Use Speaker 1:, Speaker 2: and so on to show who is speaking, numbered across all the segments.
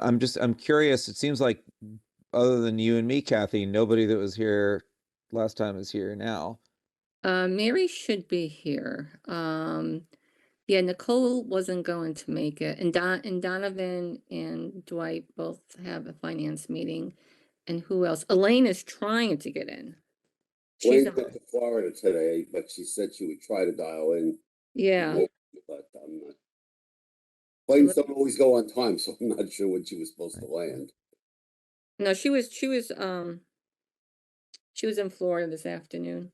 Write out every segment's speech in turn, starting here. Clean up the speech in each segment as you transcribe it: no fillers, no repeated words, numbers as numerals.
Speaker 1: I'm curious. It seems like other than you and me, Kathy, nobody that was here last time is here now.
Speaker 2: Mary should be here. Yeah, Nicole wasn't going to make it, and Donovan and Dwight both have a finance meeting. And who else? Elaine is trying to get in. She's
Speaker 3: Wayne
Speaker 2: in,
Speaker 3: went to Florida today, but she said she would try to dial in
Speaker 2: yeah.
Speaker 3: remotely, but I'm not.
Speaker 2: So
Speaker 3: Planes don't always go on time, so I'm not sure when she was supposed to land.
Speaker 2: no, she was in Florida this afternoon.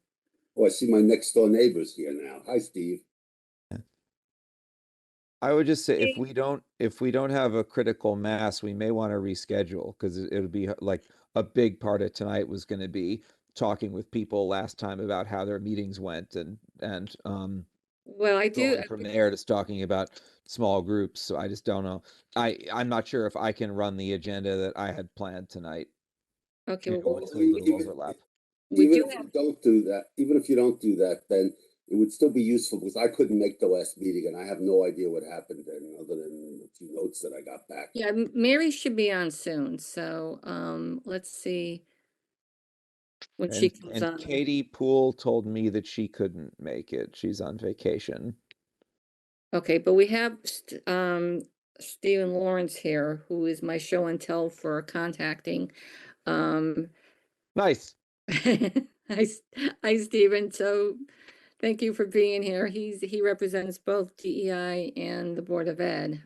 Speaker 3: Oh, I see my next door neighbors here now. Hi, Steve.
Speaker 1: I would just say
Speaker 2: Hey.
Speaker 1: if we don't have a critical mass, we may want to reschedule because it'll be like a big part of tonight was going to be talking with people last time about how their meetings went and
Speaker 2: Well,
Speaker 1: going from there to talking about small groups. So I just don't know. I'm not sure if I can run the agenda that I had planned tonight,
Speaker 2: okay,
Speaker 1: you know,
Speaker 2: well,
Speaker 1: with
Speaker 3: I
Speaker 1: so
Speaker 3: mean,
Speaker 1: little overlap.
Speaker 2: we
Speaker 3: even
Speaker 2: do
Speaker 3: if
Speaker 2: have,
Speaker 3: you don't do that, then it would still be useful because I couldn't make the last meeting and I have no idea what happened then, other than a few notes that I got back.
Speaker 2: yeah, Mary should be on soon. So, let's see when she comes
Speaker 1: And
Speaker 2: on.
Speaker 1: Katie Poole told me that she couldn't make it. She's on vacation.
Speaker 2: Okay, but we have Stephen Lawrence here, who is my show and tell for contacting. Um,
Speaker 1: Nice.
Speaker 2: hi, hi, Stephen. So thank you for being here. He represents both DEI and the Board of Ed.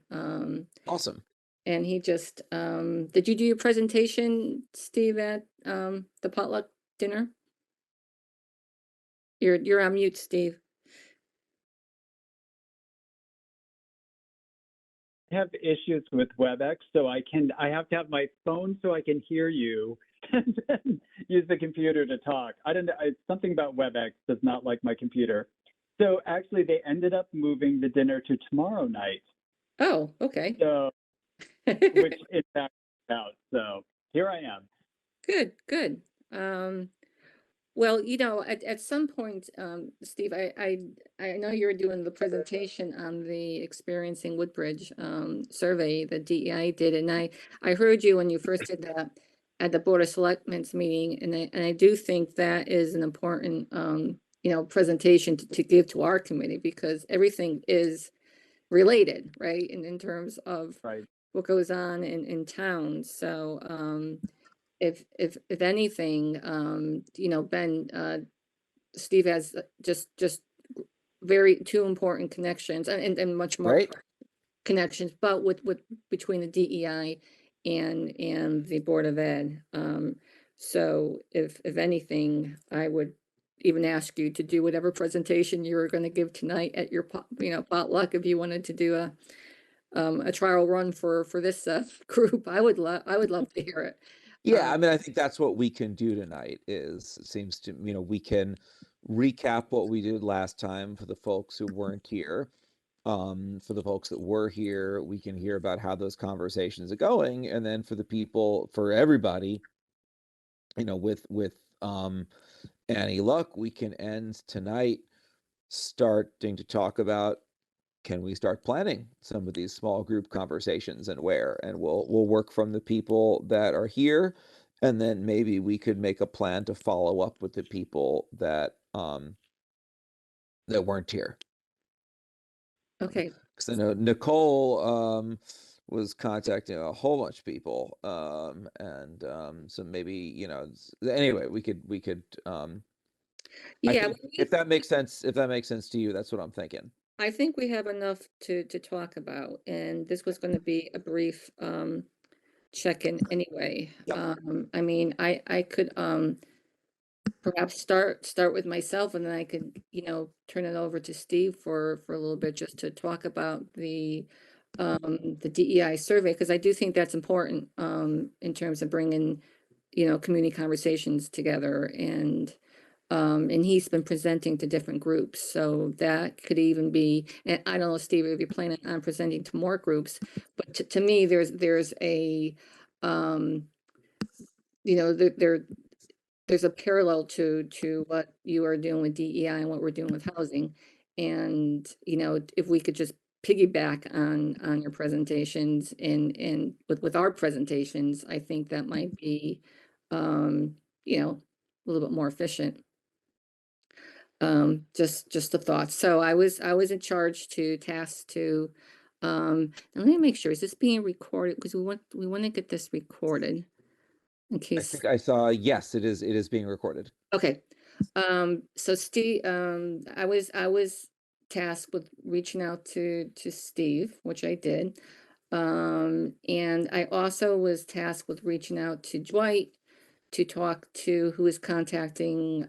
Speaker 1: Awesome.
Speaker 2: And he just did you do your presentation, Steve, at the potluck dinner? You're on mute, Steve.
Speaker 4: Have issues with WebEx, so I have to have my phone so I can hear you and then use the computer to talk. I don't know, it's something about WebEx does not like my computer. So actually they ended up moving the dinner to tomorrow night.
Speaker 2: Oh, okay.
Speaker 4: So which in fact out. So here I am.
Speaker 2: Good, good. Well, at some point, Steve, I know you're doing the presentation on the Experiencing Woodbridge survey that DEI did, and I heard you when you first did that at the Board of Selectmen's meeting, and I do think that is an important presentation to give to our committee because everything is related, right? And in terms of
Speaker 4: Right.
Speaker 2: what goes on in town. So if anything, Ben, Steve has just very two important connections and much more
Speaker 1: Great.
Speaker 2: connections, but with between the DEI and the Board of Ed. So if anything, I would even ask you to do whatever presentation you were going to give tonight at your potluck if you wanted to do a trial run for this group. I would love to hear it.
Speaker 1: Yeah, I mean, I think that's what we can do tonight is it seems to, we can recap what we did last time for the folks who weren't here. For the folks that were here, we can hear about how those conversations are going. And then for everybody, with any luck, we can end tonight starting to talk about can we start planning some of these small group conversations and where? And we'll work from the people that are here, and then maybe we could make a plan to follow up with the people that weren't here.
Speaker 2: Okay.
Speaker 1: Because I know Nicole was contacting a whole bunch of people, and so maybe anyway we could I
Speaker 2: Yeah,
Speaker 1: think if that makes sense to you, that's what I'm thinking.
Speaker 2: I think we have enough to talk about, and this was going to be a brief check-in anyway.
Speaker 1: Yep.
Speaker 2: I mean, I could perhaps start with myself, and then I could turn it over to Steve for a little bit just to talk about the DEI survey because I do think that's important in terms of bringing community conversations together and he's been presenting to different groups. So that could even be, and I don't know, Steve, if you're planning on presenting to more groups, but to me, there's a, um, there's a parallel to what you are doing with DEI and what we're doing with housing. And, if we could just piggyback on your presentations and with our presentations, I think that might be, you know, a little bit more efficient. Just a thought. So I was in charge to task to, and let me make sure, is this being recorded? Because we want to get this recorded in
Speaker 1: I
Speaker 2: case.
Speaker 1: think I saw, yes, it is being recorded.
Speaker 2: Okay. So Steve, I was tasked with reaching out to Steve, which I did. And I also was tasked with reaching out to Dwight to talk to who is contacting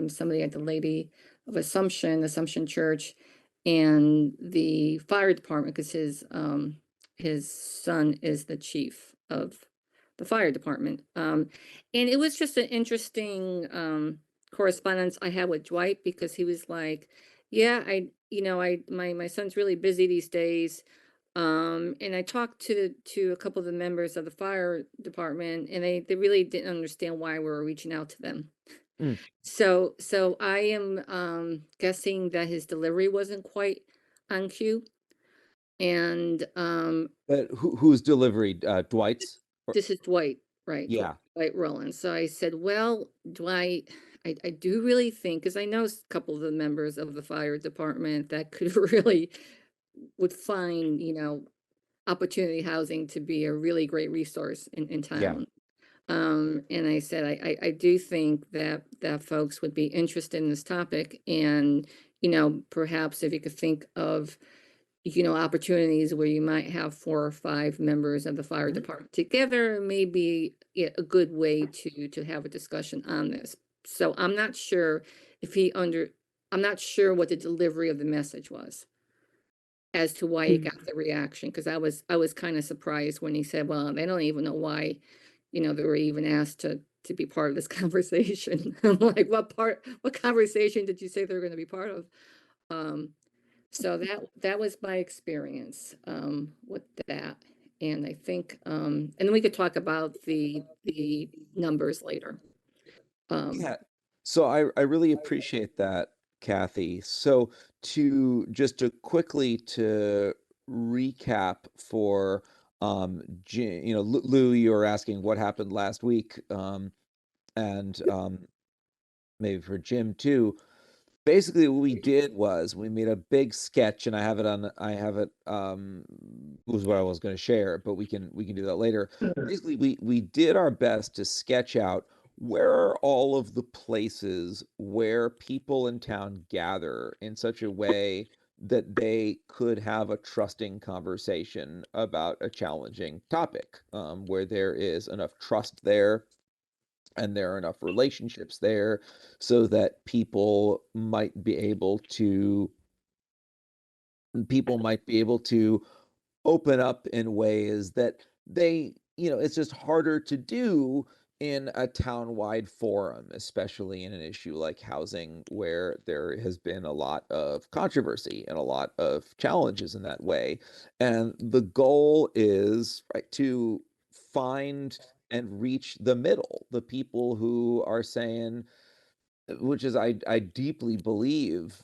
Speaker 2: somebody at the Lady of Assumption Church, and the fire department, because his son is the chief of the fire department. And it was just an interesting correspondence I had with Dwight, because he was like, yeah, my son's really busy these days. And I talked to a couple of the members of the fire department, and they really didn't understand why we were reaching out to them.
Speaker 1: Mm.
Speaker 2: So I am guessing that his delivery wasn't quite on cue. And
Speaker 1: But whose delivery? Dwight's?
Speaker 2: this is Dwight, right?
Speaker 1: Yeah.
Speaker 2: Dwight Rowland. So I said, well, Dwight, I do really think, because I know a couple of the members of the fire department that could really would find, opportunity housing to be a really great resource in
Speaker 1: Yeah.
Speaker 2: town. And I said, I do think that folks would be interested in this topic, and, perhaps if you could think of, opportunities where you might have 4 or 5 members of the fire
Speaker 1: Mhm.
Speaker 2: department together, maybe a good way to have a discussion on this. So I'm not sure what the delivery of the message was as to why he got the reaction, because I was kind of surprised when he said, well, they don't even know why, they were even asked to be part of this conversation. I'm like, what conversation did you say they're going to be part of? Um, so that was my experience with that. And I think, and then we could talk about the numbers later.
Speaker 1: Yeah. So I really appreciate that, Kathy. So to quickly to recap for Lou, you were asking what happened last week, and maybe for Jim too. Basically what we did was we made a big sketch, and was what I was going to share, but we can do that later. Basically we did our best to sketch out where are all of the places where people in town gather in such a way that they could have a trusting conversation about a challenging topic, where there is enough trust there and there are enough relationships there so that people might be able to open up in ways that it's just harder to do in a town-wide forum, especially in an issue like housing, where there has been a lot of controversy and a lot of challenges in that way. And the goal is, right, to find and reach the middle, the people who are saying, which is I deeply believe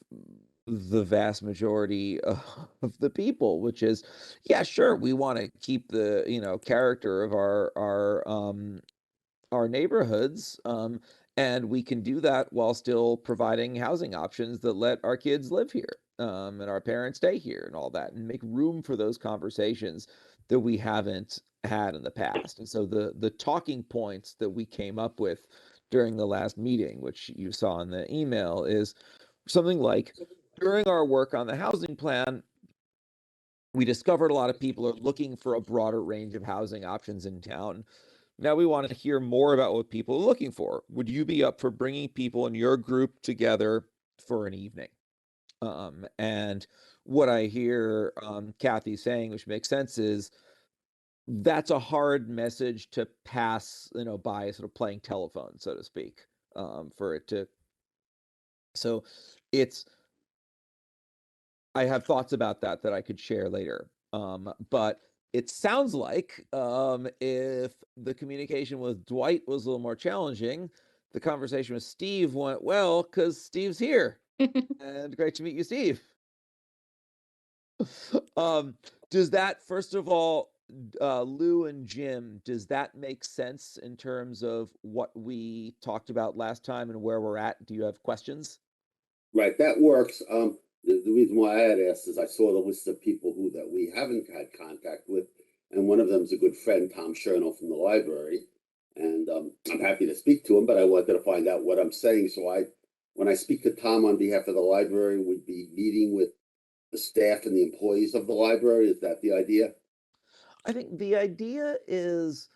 Speaker 1: the vast majority of the people, which is, yeah, sure, we want to keep the character of our neighborhoods, and we can do that while still providing housing options that let our kids live here, and our parents stay here and all that, and make room for those conversations that we haven't had in the past. And so the talking points that we came up with during the last meeting, which you saw in the email, is something like, during our work on the housing plan, we discovered a lot of people are looking for a broader range of housing options in town. Now we want to hear more about what people are looking for. Would you be up for bringing people in your group together for an evening? And what I hear Kathy saying, which makes sense, is that's a hard message to pass, by sort of playing telephone, so to speak, for it to. So it's I have thoughts about that I could share later. But it sounds like, if the communication with Dwight was a little more challenging, the conversation with Steve went well because Steve's here. And great to meet you, Steve. Does that, first of all, Lou and Jim, does that make sense in terms of what we talked about last time and where we're at? Do you have questions?
Speaker 3: Right, that works. The reason why I had asked is I saw the list of people who that we haven't had contact with, and one of them is a good friend, Tom Cherno from the library. And I'm happy to speak to him, but I wanted to find out what I'm saying. So when I speak to Tom on behalf of the library, we'd be meeting with the staff and the employees of the library. Is that the idea?
Speaker 1: I think the idea is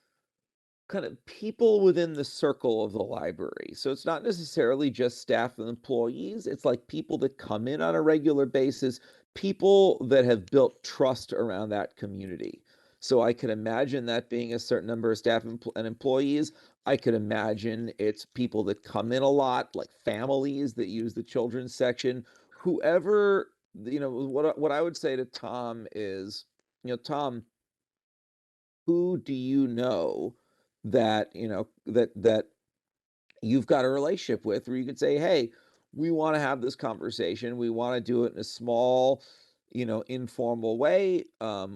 Speaker 1: kind of people within the circle of the library. So it's not necessarily just staff and employees. It's like people that come in on a regular basis, people that have built trust around that community. So I could imagine that being a certain number of staff and employees. I could imagine it's people that come in a lot, like families that use the children's section. Whoever, what I would say to Tom is, Tom, who do you know that that you've got a relationship with where you could say, hey, we want to have this conversation, we want to do it in a small, informal way,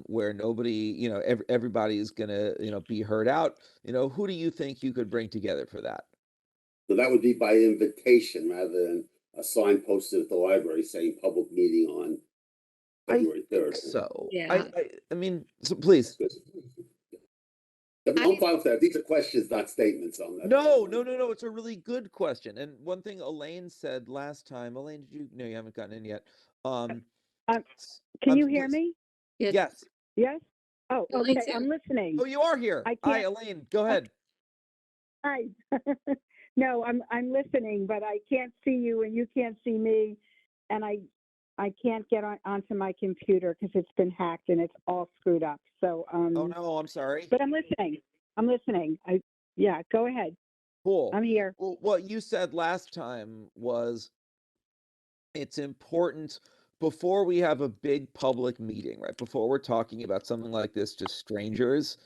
Speaker 1: where nobody, everybody is gonna, be heard out. Who do you think you could bring together for that?
Speaker 3: So that would be by invitation rather than a sign posted at the library saying public meeting on
Speaker 1: I
Speaker 3: February
Speaker 1: think
Speaker 3: 3rd.
Speaker 1: so.
Speaker 2: Yeah.
Speaker 1: I mean, so please.
Speaker 3: I'm fine with that. These are questions, not statements on that.
Speaker 1: No. It's a really good question. And one thing Elaine said last time, Elaine, did you? No, you haven't gotten in yet.
Speaker 5: Um,
Speaker 1: S-
Speaker 5: Can you
Speaker 1: please.
Speaker 5: hear me?
Speaker 2: Yes.
Speaker 1: Yes.
Speaker 5: Yes? Oh,
Speaker 2: Elaine's
Speaker 5: okay,
Speaker 2: here.
Speaker 5: I'm listening.
Speaker 1: Oh, you are here.
Speaker 5: I
Speaker 1: Hi,
Speaker 5: can't-
Speaker 1: Elaine. Go ahead.
Speaker 5: Hi. No, I'm listening, but I can't see you and you can't see me, and I can't get onto my computer because it's been hacked and it's all screwed up. So
Speaker 1: Oh no, I'm sorry.
Speaker 5: but I'm listening. Yeah, go ahead.
Speaker 1: Cool.
Speaker 5: I'm here.
Speaker 1: Well, what you said last time was it's important before we have a big public meeting, right? Before we're talking about something like this to strangers,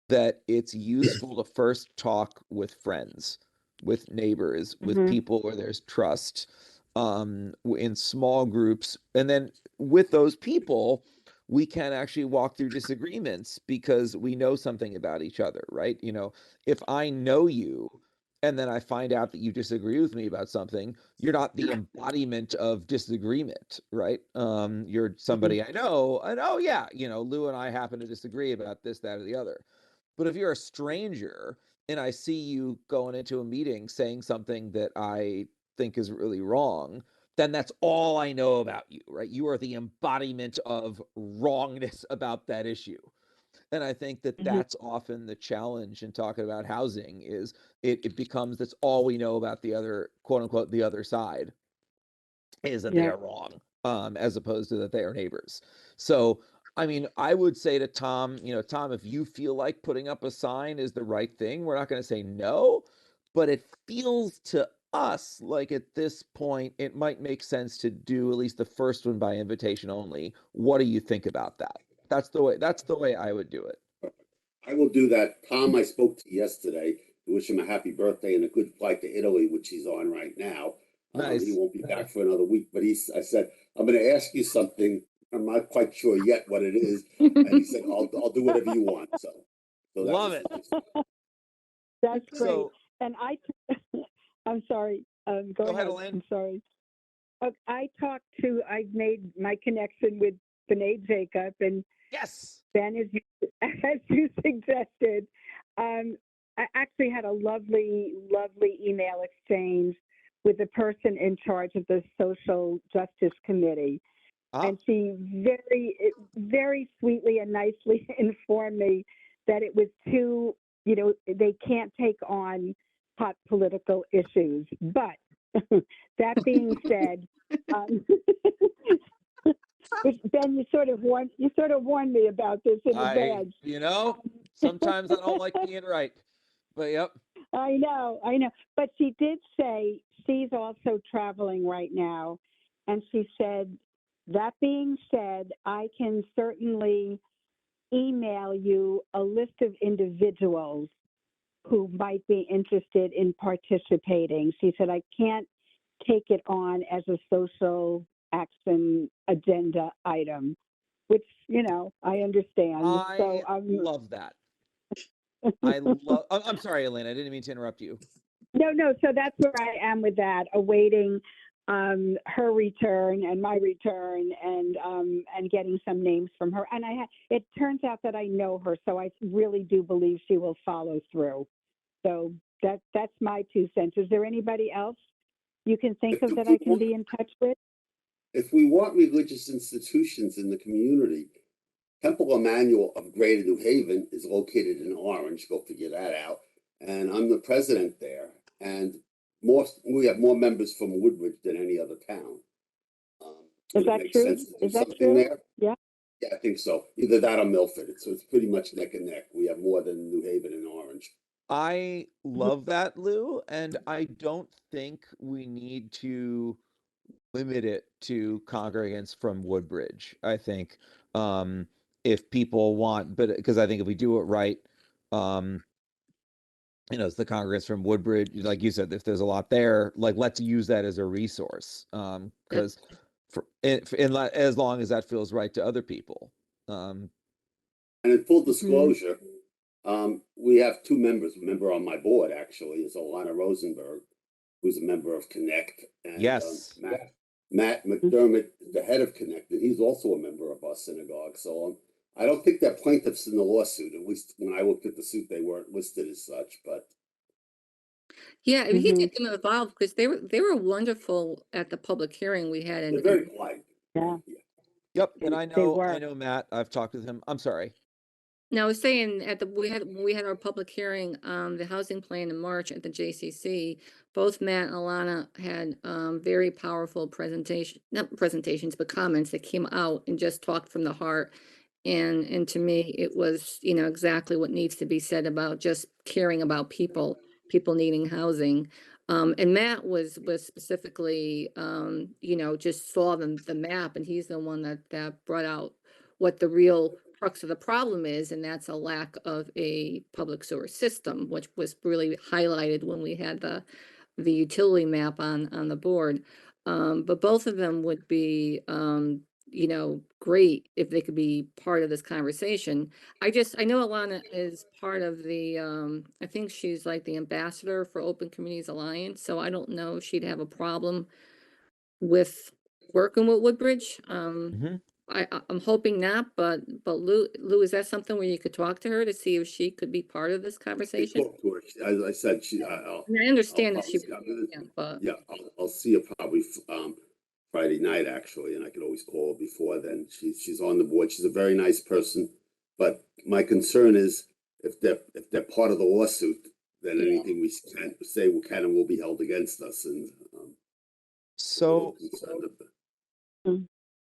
Speaker 1: that it's useful to first talk with friends, with neighbors, with
Speaker 5: Mhm.
Speaker 1: people where there's trust, in small groups. And then with those people, we can actually walk through disagreements because we know something about each other, right? If I know you and then I find out that you disagree with me about something, you're not the embodiment of disagreement, right? You're somebody I know, and oh yeah, Lou and I happen to disagree about this, that, or the other. But if you're a stranger and I see you going into a meeting saying something that I think is really wrong, then that's all I know about you, right? You are the embodiment of wrongness about that issue. And I think that
Speaker 5: Mhm.
Speaker 1: that's often the challenge in talking about housing is it becomes that's all we know about the other, quote unquote, the other side is that they
Speaker 5: Yeah.
Speaker 1: are wrong, as opposed to that they are neighbors. So, I mean, I would say to Tom, Tom, if you feel like putting up a sign is the right thing, we're not going to say no, but it feels to us like at this point it might make sense to do at least the first one by invitation only. What do you think about that? That's the way I would do it.
Speaker 3: I will do that. Tom, I spoke to yesterday to wish him a happy birthday and a good flight to Italy, which he's on right now. He
Speaker 1: Nice.
Speaker 3: won't be back for another week, but I said, I'm going to ask you something. I'm not quite sure yet what it is. And he said, I'll do whatever you want. So that
Speaker 1: Love
Speaker 3: was
Speaker 1: it.
Speaker 3: nice.
Speaker 5: That's great.
Speaker 1: So
Speaker 5: And I'm sorry. Go
Speaker 1: go ahead,
Speaker 5: ahead.
Speaker 1: Elaine.
Speaker 5: I'm sorry. I've made my connection with B'nai Jacob, and
Speaker 1: Yes.
Speaker 5: Ben, as you suggested, I actually had a lovely email exchange with the person in charge of the Social Justice Committee.
Speaker 1: Ah,
Speaker 5: And she very sweetly and nicely informed me that it was too, they can't take on hot political issues. But that being said, Ben, you sort of warned me about this in advance.
Speaker 1: Sometimes I don't like being right, but yep.
Speaker 5: I know. But she did say she's also traveling right now. And she said, that being said, I can certainly email you a list of individuals who might be interested in participating. She said, I can't take it on as a social action agenda item. which, I understand. So,
Speaker 1: I love that. I love. I'm sorry, Elaine. I didn't mean to interrupt you.
Speaker 5: no, so that's where I am with that, awaiting her return and my return, and getting some names from her. And it turns out that I know her, so I really do believe she will follow through. So that's my 2 cents. Is there anybody else you can think of that I can be in touch with?
Speaker 3: If we want religious institutions in the community, Temple Emmanuel of Greater New Haven is located in Orange. Go figure that out. And I'm the president there. And we have more members from Woodbridge than any other town.
Speaker 5: Is
Speaker 3: would it
Speaker 5: that
Speaker 3: make
Speaker 5: true?
Speaker 3: sense to do
Speaker 5: Is that
Speaker 3: something
Speaker 5: true?
Speaker 3: there?
Speaker 5: Yeah.
Speaker 3: Yeah, I think so. Either that or Milford. So it's pretty much neck and neck. We have more than New Haven and Orange.
Speaker 1: I love that, Lou, and I don't think we need to limit it to congregants from Woodbridge. I think if people want, but because I think if we do it right, um, it's the congregants from Woodbridge, like you said, if there's a lot there, like let's use that as a resource. Because as long as that feels right to other people.
Speaker 3: And in full disclosure, we have 2 members. A member on my board actually is Alana Rosenberg, who's a member of Connect, and
Speaker 1: Yes.
Speaker 3: Matt McDermott, the head of Connect, and he's also a member of our synagogue. So I don't think they're plaintiffs in the lawsuit. At least when I looked at the suit, they weren't listed as such. But
Speaker 2: Yeah, we could get them involved because they were wonderful at the public hearing we had
Speaker 3: they're very polite.
Speaker 5: Yeah.
Speaker 1: Yep, and I
Speaker 5: They
Speaker 1: know
Speaker 5: were.
Speaker 1: Matt. I've talked with him. I'm sorry.
Speaker 2: Now, I was saying when we had our public hearing, the housing plan in March at the JCC, both Matt and Alana had very powerful not presentations, but comments that came out and just talked from the heart. And to me, it was, exactly what needs to be said about just caring about people needing housing. And Matt was specifically, just saw the map, and he's the one that brought out what the real crux of the problem is, and that's a lack of a public sewer system, which was really highlighted when we had the utility map on the board. But both of them would be, great if they could be part of this conversation. I know Alana is part of the, I think she's like the ambassador for Open Communities Alliance, so I don't know if she'd have a problem with working with Woodbridge.
Speaker 1: Mhm.
Speaker 2: I'm hoping not, but Lou, is that something where you could talk to her to see if she could be part of this
Speaker 3: I
Speaker 2: conversation?
Speaker 3: talked to her. As I said,
Speaker 2: And I understand that she,
Speaker 3: probably-
Speaker 2: yeah, but
Speaker 3: yeah, I'll see her probably Friday night actually, and I could always call her before then. She's on the board. She's a very nice person, but my concern is if they're part of the lawsuit, then
Speaker 2: Yeah.
Speaker 3: anything we can say can and will be held against us, and I'm a little
Speaker 1: So
Speaker 3: concerned of that.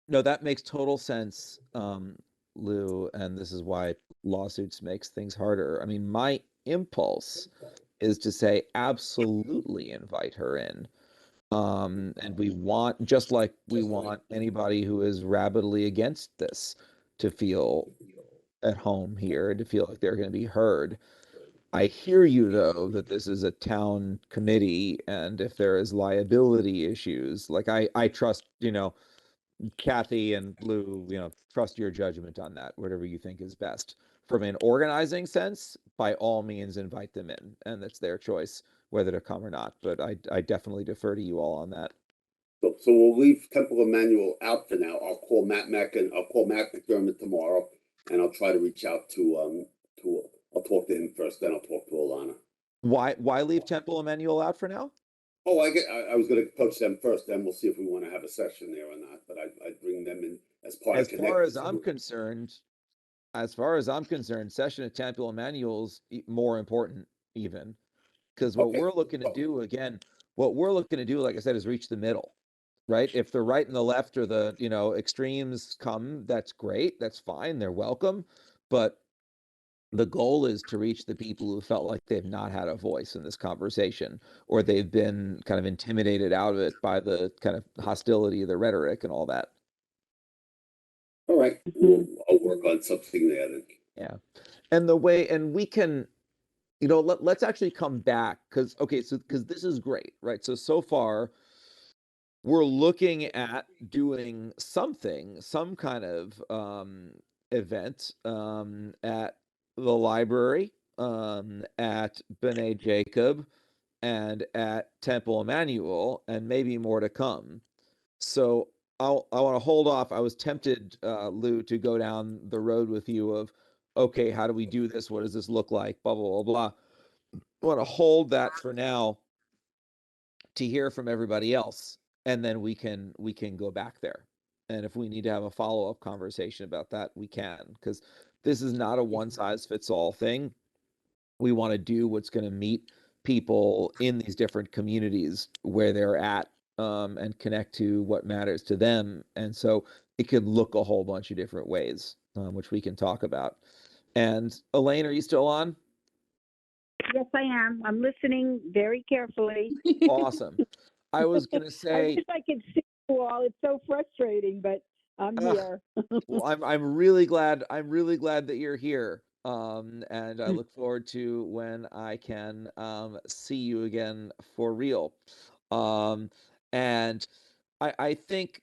Speaker 1: no, that makes total sense, Lou, and this is why lawsuits makes things harder. I mean, my impulse is to say absolutely invite her in. And we want, just like we want anybody who is rabidly against this to feel at home here and to feel like they're going to be heard. I hear you though that this is a town committee, and if there is liability issues, like I trust, Kathy and Lou, trust your judgment on that, whatever you think is best. From an organizing sense, by all means invite them in, and it's their choice whether to come or not. But I definitely defer to you all on that.
Speaker 3: So we'll leave Temple Emmanuel out for now. I'll call Matt McDermott tomorrow, and I'll try to reach out to I'll talk to him first, then I'll talk to Alana.
Speaker 1: Why leave Temple Emmanuel out for now?
Speaker 3: Oh, I was going to approach them first, then we'll see if we want to have a session there or not. But I'd bring them in as part
Speaker 1: As
Speaker 3: of
Speaker 1: far as
Speaker 3: Connect.
Speaker 1: I'm concerned, session at Temple Emmanuel's more important even, because what
Speaker 3: Okay.
Speaker 1: we're looking to do again, like I said, is reach the middle, right? If the right and the left or the, extremes come, that's great. That's fine. They're welcome. But the goal is to reach the people who felt like they've not had a voice in this conversation, or they've been kind of intimidated out of it by the kind of hostility, the rhetoric and all that.
Speaker 3: All right, I'll work on something there then.
Speaker 1: Yeah. And we can, let's actually come back because this is great, right? So far, we're looking at doing something, some kind of event at the library, at B'nai Jacob, and at Temple Emmanuel, and maybe more to come. So I want to hold off. I was tempted, Lou, to go down the road with you of, okay, how do we do this? What does this look like? Blah blah blah blah. I want to hold that for now to hear from everybody else, and then we can go back there. And if we need to have a follow-up conversation about that, we can, because this is not a one size fits all thing. We want to do what's going to meet people in these different communities where they're at, and connect to what matters to them. And so it could look a whole bunch of different ways, which we can talk about. And Elaine, are you still on?
Speaker 5: Yes, I am. I'm listening very carefully.
Speaker 1: Awesome. I was going to
Speaker 5: I
Speaker 1: say,
Speaker 5: wish I could see you all. It's so frustrating, but I'm
Speaker 1: Ugh.
Speaker 5: here.
Speaker 1: well, I'm really glad that you're here. And I look forward to when I can see you again for real. Um, and I think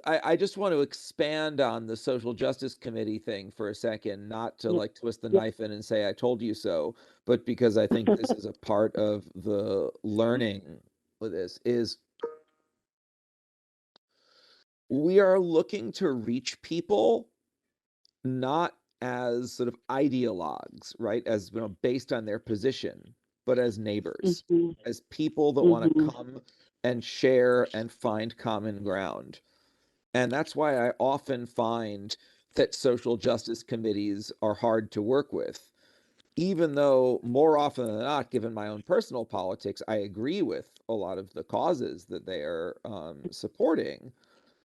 Speaker 1: I just want to expand on the social justice committee thing for a second, not to
Speaker 5: Yeah.
Speaker 1: like twist the
Speaker 5: Yeah.
Speaker 1: knife in and say I told you so, but because I think this is a part of the learning with this is we are looking to reach people not as sort of ideologues, right? As based on their position, but as neighbors,
Speaker 5: Mhm.
Speaker 1: as people that want to
Speaker 5: Mhm.
Speaker 1: come and share and find common ground. And that's why I often find that social justice committees are hard to work with, even though more often than not, given my own personal politics, I agree with a lot of the causes that they are supporting,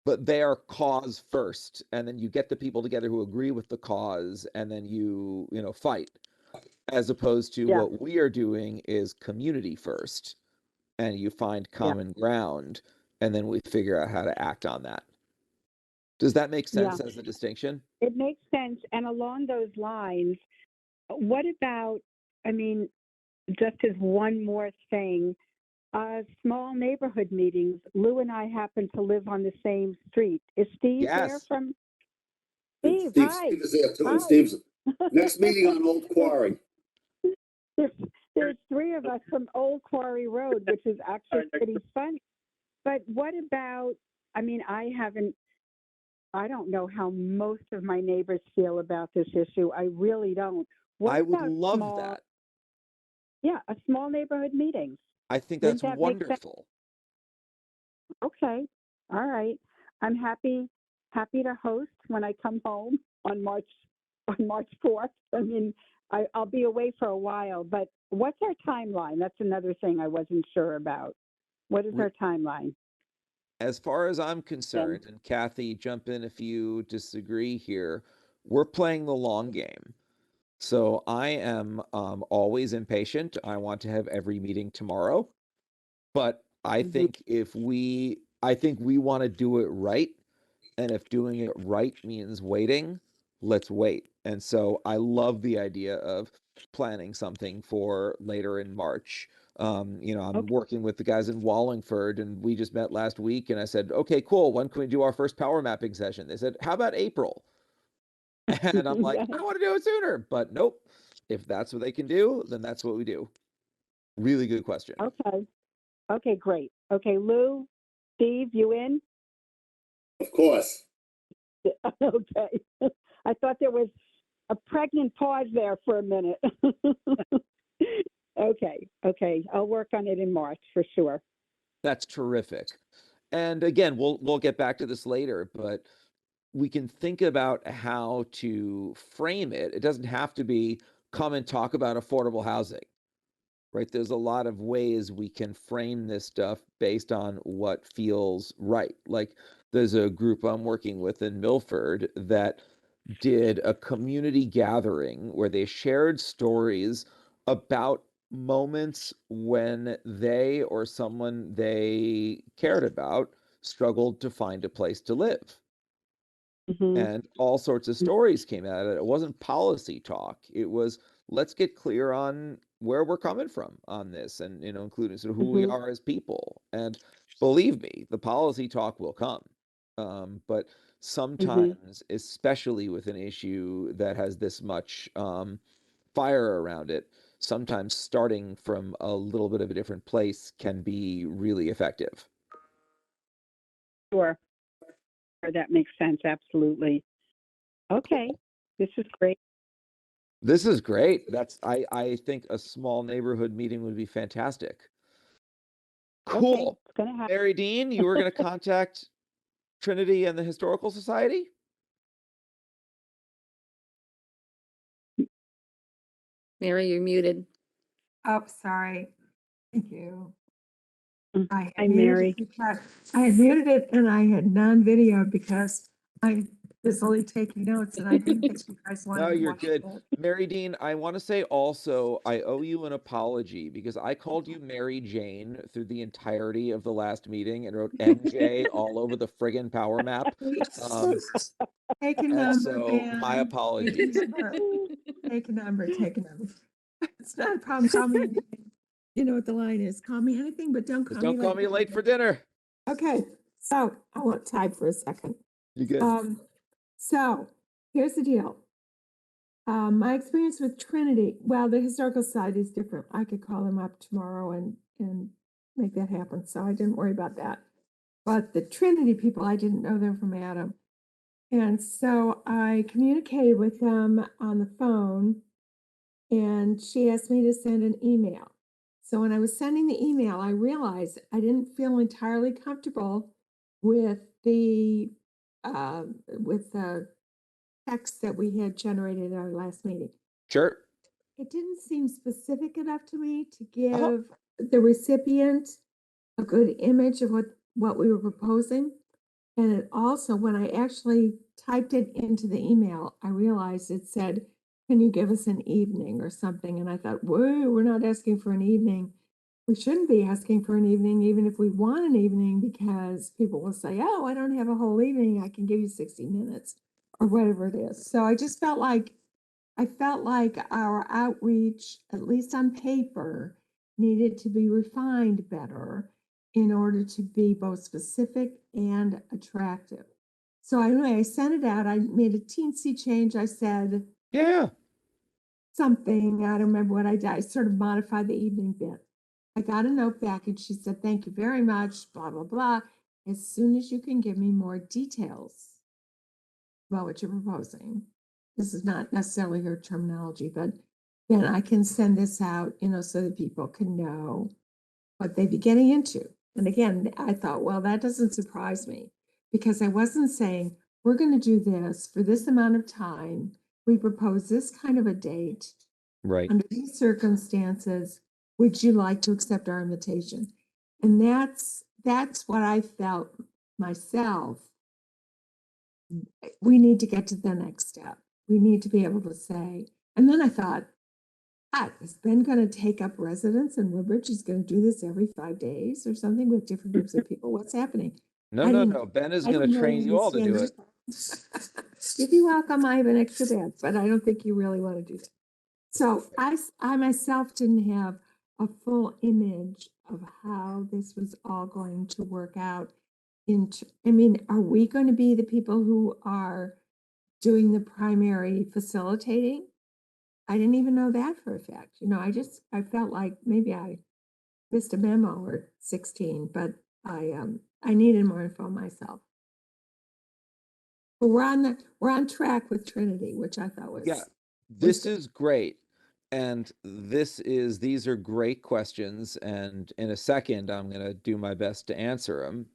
Speaker 1: but they are cause first, and then you get the people together who agree with the cause, and then you fight, as opposed to
Speaker 5: Yeah.
Speaker 1: what we are doing is community first, and you find
Speaker 5: Yeah.
Speaker 1: common ground, and then we figure out how to act on that. Does that make
Speaker 5: Yeah.
Speaker 1: sense as a distinction?
Speaker 5: It makes sense. And along those lines, what about, I mean, just as one more thing, small neighborhood meetings. Lou and I happen to live on the same street. Is Steve there
Speaker 1: Yes.
Speaker 5: from?
Speaker 3: And
Speaker 5: Steve,
Speaker 3: Steve,
Speaker 5: hi.
Speaker 3: Steve is there too. And
Speaker 5: Hi.
Speaker 3: Steve's next meeting on Old Quarry.
Speaker 5: There's, there's three of us from Old Quarry Road, which is actually pretty funny. But what about, I mean, I don't know how most of my neighbors feel about this issue. I really don't. What
Speaker 1: I would
Speaker 5: about
Speaker 1: love
Speaker 5: small,
Speaker 1: that.
Speaker 5: yeah, a small neighborhood meetings?
Speaker 1: I think
Speaker 5: Wouldn't
Speaker 1: that's
Speaker 5: that make sense?
Speaker 1: wonderful.
Speaker 5: Okay. All right. I'm happy to host when I come home on March 4th. I mean, I'll be away for a while, but what's our timeline? That's another thing I wasn't sure about. What is
Speaker 1: Re-
Speaker 5: our timeline?
Speaker 1: As far as I'm
Speaker 5: And
Speaker 1: concerned, and Kathy, jump in if you disagree here, we're playing the long game. So I am always impatient. I want to have every meeting tomorrow. But
Speaker 5: Mhm.
Speaker 1: I think we want to do it right. And if doing it right means waiting, let's wait. And so I love the idea of planning something for later in March. I'm
Speaker 5: Okay.
Speaker 1: working with the guys in Wallingford, and we just met last week. And I said, okay, cool. When can we do our first power mapping session? They said, how about April? And I'm like, I want to do it sooner, but nope. If that's what they can do, then that's what we do. Really good question.
Speaker 5: Okay. Okay, great. Okay, Lou, Steve, you in?
Speaker 3: Of course.
Speaker 5: Okay. I thought there was a pregnant pause there for a minute. Okay. I'll work on it in March for sure.
Speaker 1: That's terrific. And again, we'll get back to this later, but we can think about how to frame it. It doesn't have to be come and talk about affordable housing, right? There's a lot of ways we can frame this stuff based on what feels right. Like there's a group I'm working with in Milford that did a community gathering where they shared stories about moments when they or someone they cared about struggled to find a place to live.
Speaker 5: Mhm.
Speaker 1: And all sorts of stories came out of it. It wasn't policy talk. It was let's get clear on where we're coming from on this, and including sort of who we
Speaker 5: Mhm.
Speaker 1: are as people. And believe me, the policy talk will come. But sometimes, especially with an issue that has this much fire around it, sometimes starting from a little bit of a different place can be really effective.
Speaker 5: Sure. That makes sense. Absolutely. Okay. This is great.
Speaker 1: This is great. I think a small neighborhood meeting would be fantastic.
Speaker 5: Okay.
Speaker 1: Cool.
Speaker 5: It's going to happen.
Speaker 1: Mary Dean, you were going to contact Trinity and the Historical Society?
Speaker 2: Mary, you're muted.
Speaker 6: Oh, sorry. Thank you.
Speaker 5: Mm.
Speaker 6: I
Speaker 5: Hi,
Speaker 6: had muted
Speaker 5: Mary.
Speaker 6: it because I had muted it and I had non-video because I was only taking notes and I didn't think you guys wanted
Speaker 1: No,
Speaker 6: to
Speaker 1: you're
Speaker 6: watch
Speaker 1: good.
Speaker 6: it.
Speaker 1: Mary Dean, I want to say also, I owe you an apology because I called you Mary Jane through the entirety of the last meeting and wrote MJ all over the friggin' power map.
Speaker 6: Take a
Speaker 1: And
Speaker 6: number,
Speaker 1: so my
Speaker 6: Ben.
Speaker 1: apologies.
Speaker 6: Take a number, take a number. It's not a problem. Call me anything. You know what the line is. Call me anything, but don't
Speaker 1: Just
Speaker 6: call me
Speaker 1: don't call me late for dinner.
Speaker 6: Okay, so I won't type for a second.
Speaker 1: You good?
Speaker 6: So here's the deal. My experience with Trinity, well, the Historical Society is different. I could call them up tomorrow and make that happen, so I didn't worry about that. But the Trinity people, I didn't know them from Adam. And so I communicated with them on the phone and she asked me to send an email. So when I was sending the email, I realized I didn't feel entirely comfortable with the text that we had generated at our last meeting.
Speaker 1: Sure.
Speaker 6: It didn't seem specific enough to me to
Speaker 1: Uh-huh.
Speaker 6: give the recipient a good image of what we were proposing. And it also, when I actually typed it into the email, I realized it said, can you give us an evening or something? And I thought, whoa, we're not asking for an evening. We shouldn't be asking for an evening, even if we want an evening, because people will say, oh, I don't have a whole evening. I can give you 60 minutes or whatever it is. So I just felt like our outreach, at least on paper, needed to be refined better in order to be both specific and attractive. So anyway, I sent it out. I made a teensy change. I said
Speaker 1: Yeah.
Speaker 6: something, I don't remember what I did. I sort of modified the evening bit. I got a note back and she said, thank you very much, blah, blah, blah. As soon as you can give me more details about what you're proposing. This is not necessarily her terminology, but then I can send this out, so that people can know what they'd be getting into. And again, I thought, well, that doesn't surprise me because I wasn't saying, we're going to do this for this amount of time. We propose this kind of a date.
Speaker 1: Right.
Speaker 6: Under these circumstances, would you like to accept our invitation? And that's what I felt myself. We need to get to the next step. We need to be able to say, and then I thought, is Ben going to take up residence in Woodbridge? He's going to do this every 5 days or something with different groups of people. What's happening?
Speaker 1: No,
Speaker 6: I
Speaker 1: no,
Speaker 6: didn't-
Speaker 1: no. Ben is
Speaker 6: I
Speaker 1: going to
Speaker 6: didn't
Speaker 1: train
Speaker 6: really
Speaker 1: you all to do it.
Speaker 6: understand. If you're welcome, I have an extra bed, but I don't think you really want to do that. So I myself didn't have a full image of how this was all going to work out. Are we going to be the people who are doing the primary facilitating? I didn't even know that for a fact. I felt like maybe I missed a memo or 16, but I needed more info myself. But we're on track with Trinity, which I thought was
Speaker 1: Yeah, this is great. And these are great questions. And in a second, I'm going to do my best to answer them.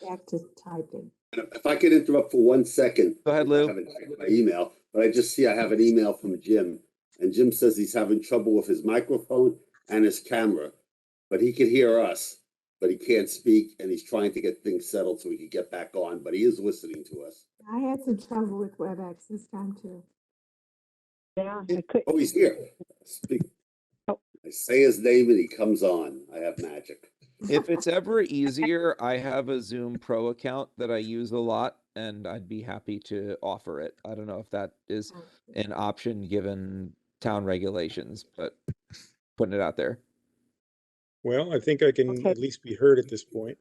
Speaker 6: back to typing.
Speaker 3: If I could interrupt for 1 second.
Speaker 1: Go ahead,
Speaker 3: I
Speaker 1: Lou.
Speaker 3: haven't checked my email, but I just see I have an email from Jim. And Jim says he's having trouble with his microphone and his camera, but he can hear us, but he can't speak, and he's trying to get things settled so he can get back on, but he is listening to us.
Speaker 6: I had some trouble with WebEx this time too.
Speaker 5: Yeah, I could.
Speaker 3: Oh, he's here. Speak.
Speaker 5: Oh.
Speaker 3: I say his name and he comes on. I have magic.
Speaker 1: If it's ever easier, I have a Zoom Pro account that I use a lot, and I'd be happy to offer it. I don't know if that is an option given town regulations, but putting it out there.
Speaker 7: Well, I think I can
Speaker 5: Okay.
Speaker 7: at least be heard at this point.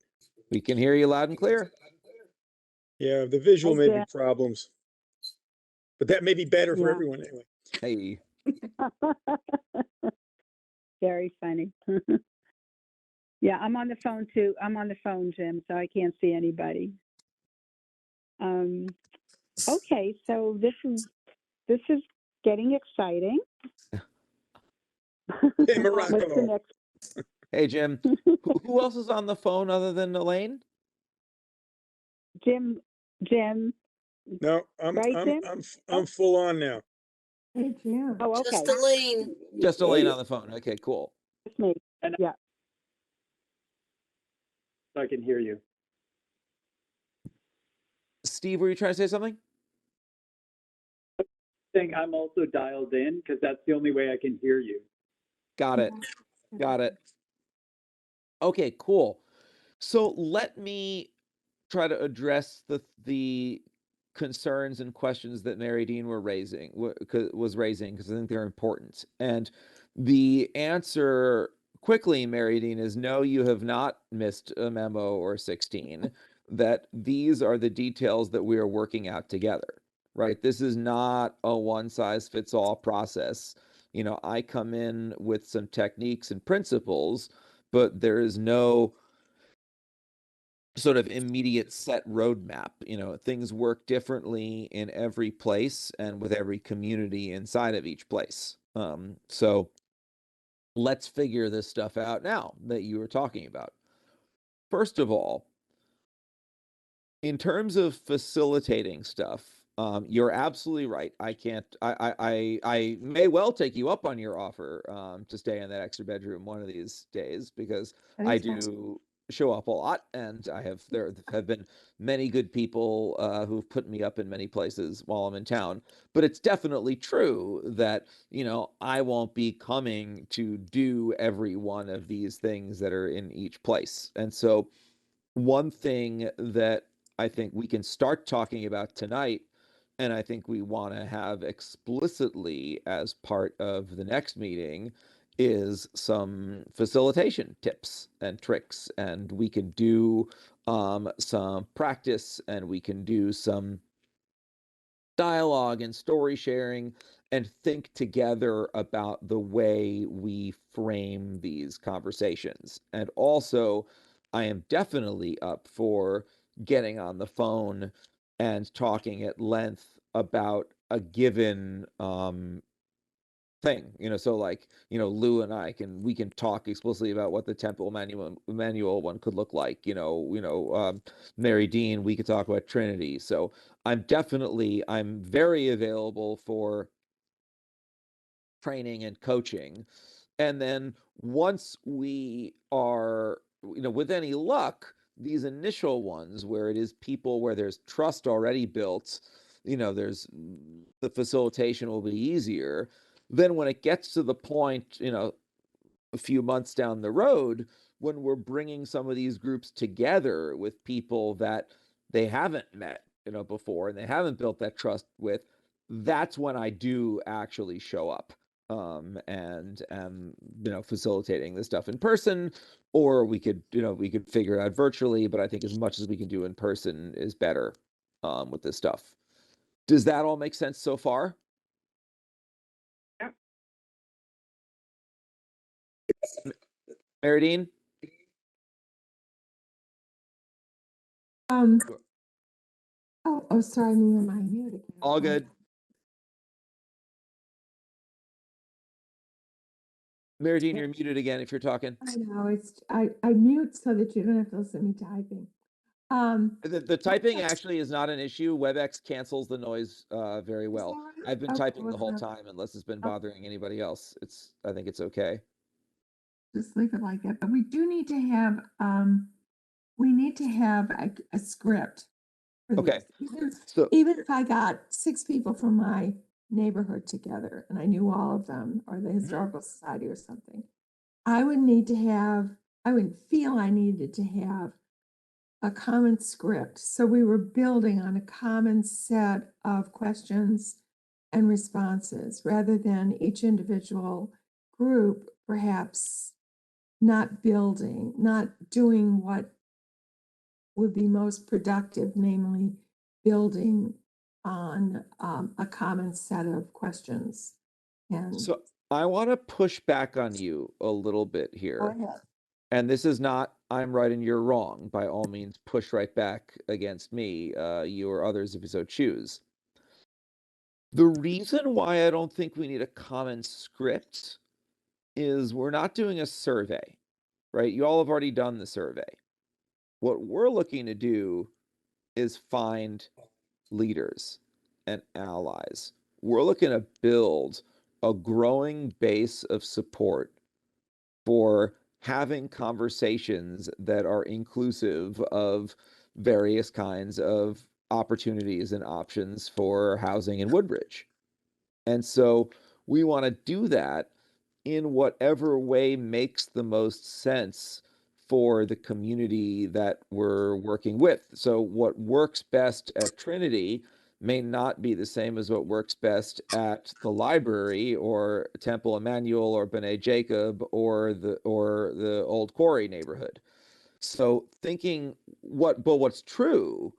Speaker 1: We can hear you loud and clear.
Speaker 7: Yeah, the visual may be
Speaker 5: Jen.
Speaker 7: problems, but that may be better for
Speaker 5: Yeah.
Speaker 7: everyone anyway.
Speaker 1: Hey,
Speaker 5: Very funny. Yeah, I'm on the phone too. I'm on the phone, Jim, so I can't see anybody. Okay, so this is getting exciting.
Speaker 7: Hey,
Speaker 5: What's the
Speaker 7: Morocco.
Speaker 5: next?
Speaker 1: hey, Jim. Who else is on the phone other than Elaine?
Speaker 5: Jim,
Speaker 7: No, I'm
Speaker 5: Right, Jim?
Speaker 7: I'm full on now.
Speaker 6: Hey, Jim.
Speaker 5: oh, okay,
Speaker 8: Just Elaine.
Speaker 1: Just
Speaker 3: Oh,
Speaker 1: Elaine
Speaker 3: yeah.
Speaker 1: on the phone. Okay, cool.
Speaker 5: it's me.
Speaker 4: And
Speaker 5: Yeah.
Speaker 4: I can hear you.
Speaker 1: Steve, were you trying to say something?
Speaker 4: Saying I'm also dialed in because that's the only way I can hear you.
Speaker 1: Got it. Got it. Okay, cool. So let me try to address the concerns and questions that Mary Dean was raising because I think they're important. And the answer quickly, Mary Dean, is no, you have not missed a memo or 16. That these are the details that we are working out together, right? This is not a one size fits all process. You know, I come in with some techniques and principles, but there is no sort of immediate set roadmap. You know, things work differently in every place and with every community inside of each place. So let's figure this stuff out now that you were talking about. First of all, in terms of facilitating stuff, you're absolutely right. I can't. I may well take you up on your offer to stay in that extra bedroom one of these days because I do show up a lot, and there have been many good people who've put me up in many places while I'm in town. But it's definitely true that I won't be coming to do every one of these things that are in each place, and so one thing that I think we can start talking about tonight, and I think we want to have explicitly as part of the next meeting, is some facilitation tips and tricks. And we can do some practice, and we can do some dialogue and story sharing, and think together about the way we frame these conversations. And also, I am definitely up for getting on the phone and talking at length about a given thing. So like, Lou and we can talk explicitly about what the temple manual one could look like. Mary Dean, we could talk about Trinity. So I'm very available for training and coaching. And then once we are, with any luck, these initial ones where it is people where there's trust already built, there's the facilitation will be easier. Then when it gets to the point, a few months down the road, when we're bringing some of these groups together with people that they haven't met, before, and they haven't built that trust with, that's when I do actually show up and facilitating this stuff in person, or we could figure it out virtually, but I think as much as we can do in person is better with this stuff. Does that all make sense so far? Meridine?
Speaker 6: Sorry, me and my mute again.
Speaker 1: All good. Meridine, you're muted again if you're talking.
Speaker 6: I know, I mute so that you don't have to listen to me typing.
Speaker 1: The typing actually is not an issue. WebEx cancels the noise very well. I've been typing the whole time unless it's been bothering anybody else. I think it's okay.
Speaker 6: Just leave it like that. But we do need to have a script. For
Speaker 1: Okay.
Speaker 6: this.
Speaker 1: So
Speaker 6: Even if I got 6 people from my neighborhood together and I knew all of them, or the historical society or something, I would feel I needed to have a common script. So we were building on a common set of questions and responses rather than each individual group perhaps not building, not doing what would be most productive, namely building on a common set of questions. And
Speaker 1: So I want to push back on you a little bit
Speaker 6: go
Speaker 1: here.
Speaker 6: ahead.
Speaker 1: And this is not, I'm right and you're wrong. By all means, push right back against me, you or others if you so choose. The reason why I don't think we need a common script is we're not doing a survey, right? You all have already done the survey. What we're looking to do is find leaders and allies. We're looking to build a growing base of support for having conversations that are inclusive of various kinds of opportunities and options for housing in Woodbridge. And so we want to do that in whatever way makes the most sense for the community that we're working with. So what works best at Trinity may not be the same as what works best at the library or Temple Emmanuel or B'nai Jacob or the Old Quarry neighborhood. So thinking what's true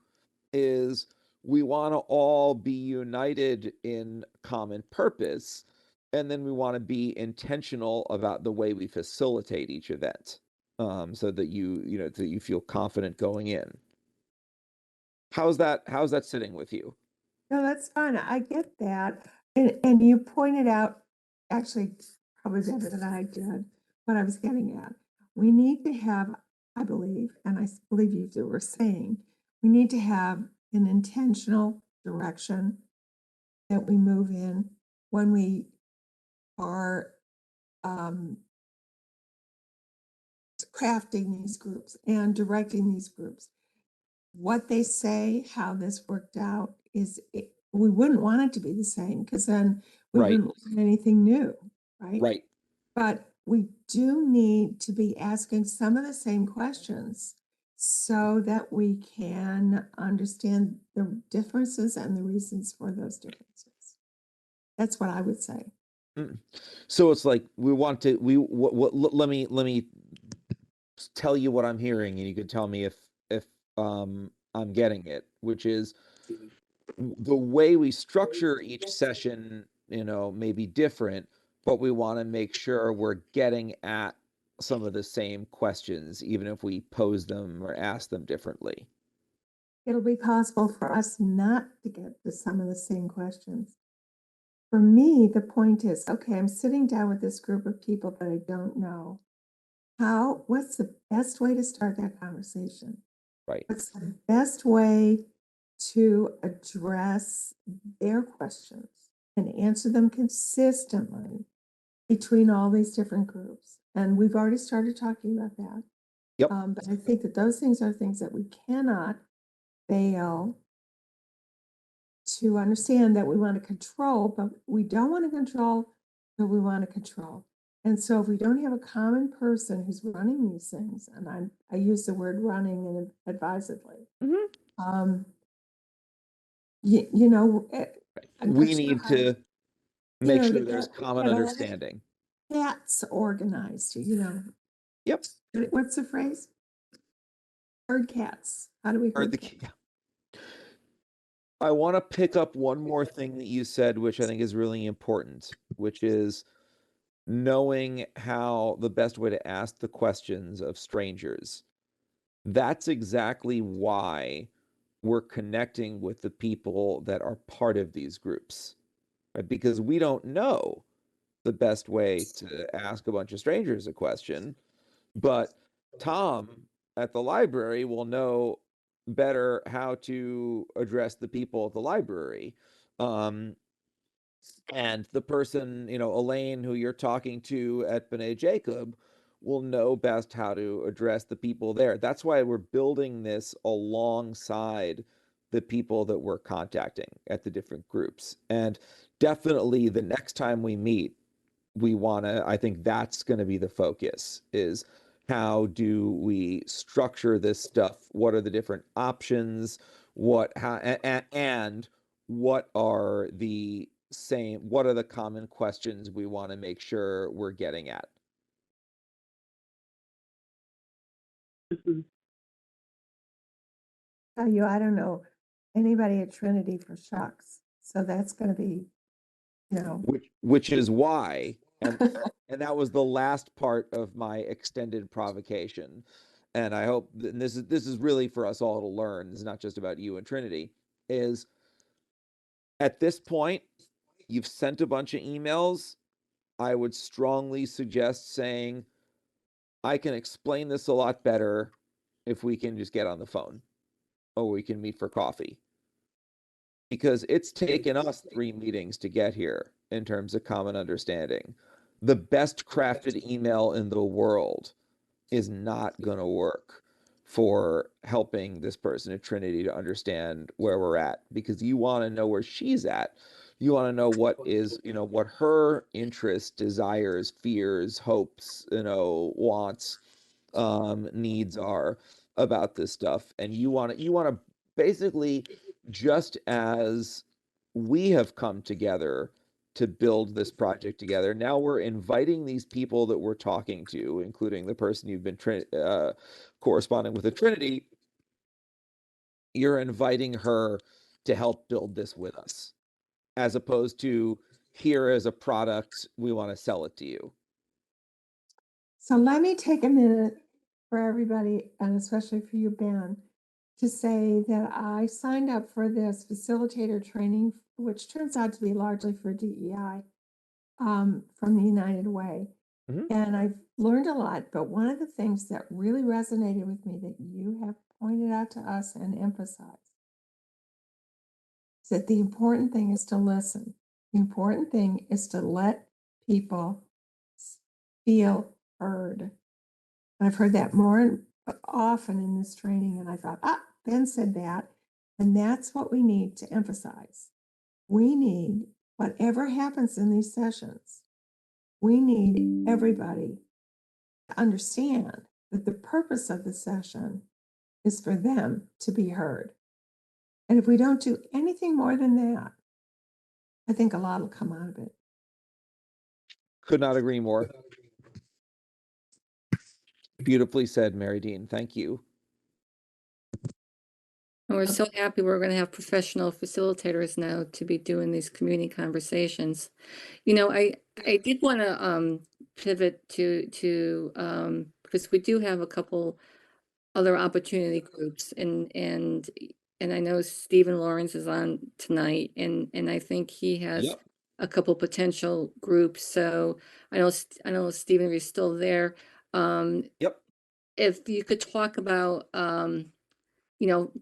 Speaker 1: is we want to all be united in common purpose, and then we want to be intentional about the way we facilitate each event, so that that you feel confident going in. How's that sitting with you?
Speaker 6: No, that's fine. I get that. And you pointed out, actually, probably better than I did, what I was getting at. We need to have, I believe, and I believe you were saying, we need to have an intentional direction that we move in when we are crafting these groups and directing these groups. What they say, how this worked out we wouldn't want it to be the same because then we
Speaker 1: Right.
Speaker 6: wouldn't learn anything new, right?
Speaker 1: Right.
Speaker 6: But we do need to be asking some of the same questions so that we can understand the differences and the reasons for those differences. That's what I would say.
Speaker 1: So it's like we want to let me tell you what I'm hearing, and you can tell me if I'm getting it, which is the way we structure each session, may be different, but we want to make sure we're getting at some of the same questions, even if we pose them or ask them differently.
Speaker 6: It'll be possible for us not to get to some of the same questions. For me, the point is, okay, I'm sitting down with this group of people that I don't know. What's the best way to start that conversation?
Speaker 1: Right.
Speaker 6: What's the best way to address their questions and answer them consistently between all these different groups? And we've already started talking about that.
Speaker 1: Yep.
Speaker 6: But I think that those things are things that we cannot fail to understand, that we want to control, but we don't want to control, but we want to control. And so if we don't have a common person who's running these things, and I use the word running and advisedly, I'm
Speaker 1: We
Speaker 6: not sure
Speaker 1: need
Speaker 6: how
Speaker 1: to make
Speaker 6: to
Speaker 1: sure there's
Speaker 6: get
Speaker 1: common
Speaker 6: all the
Speaker 1: understanding.
Speaker 6: cats organized,
Speaker 1: Yep.
Speaker 6: What's the phrase? Herd cats. How do we
Speaker 1: Or
Speaker 6: herd
Speaker 1: the
Speaker 6: cats?
Speaker 1: I want to pick up one more thing that you said, which I think is really important, which is knowing how the best way to ask the questions of strangers. That's exactly why we're connecting with the people that are part of these groups, right? Because we don't know the best way to ask a bunch of strangers a question, but Tom at the library will know better how to address the people at the library. And the person, Elaine, who you're talking to at B'nai Jacob, will know best how to address the people there. That's why we're building this alongside the people that we're contacting at the different groups. And definitely the next time we meet, I think that's going to be the focus, is how do we structure this stuff? What are the different options? And what are the common questions we want to make sure we're getting at?
Speaker 6: Tell you, I don't know anybody at Trinity for shucks. So that's going to be, you know,
Speaker 1: which is why, and that was the last part of my extended provocation. And I hope, and this is really for us all to learn. This is not just about you and Trinity. Is at this point, you've sent a bunch of emails. I would strongly suggest saying, I can explain this a lot better if we can just get on the phone or we can meet for coffee. Because it's taken us 3 meetings to get here in terms of common understanding. The best crafted email in the world is not going to work for helping this person at Trinity to understand where we're at, because you want to know where she's at. You want to know what is, what her interests, desires, fears, hopes, wants, needs are about this stuff. And you want to basically, just as we have come together to build this project together, now we're inviting these people that we're talking to, including the person you've been corresponding with at Trinity. You're inviting her to help build this with us, as opposed to here as a product, we want to sell it to you.
Speaker 6: so let me take a minute for everybody, and especially for you, Ben, to say that I signed up for this facilitator training, which turns out to be largely for DEI, from the United Way.
Speaker 1: Mhm.
Speaker 6: And I've learned a lot, but one of the things that really resonated with me that you have pointed out to us and emphasized is that the important thing is to listen. The important thing is to let people feel heard. And I've heard that more often in this training, and I thought, Ben said that, and that's what we need to emphasize. We need, whatever happens in these sessions, we need everybody to understand that the purpose of the session is for them to be heard. And if we don't do anything more than that, I think a lot will come out of it.
Speaker 1: Could not agree more. Beautifully said, Mary Dean. Thank you.
Speaker 2: And we're so happy we're going to have professional facilitators now to be doing these community conversations. I did want to pivot to because we do have a couple other opportunity groups, and I know Stephen Lawrence is on tonight, and I think he has
Speaker 1: Yep.
Speaker 2: a couple potential groups. So I know Stephen is still there.
Speaker 1: Yep.
Speaker 2: If you could talk about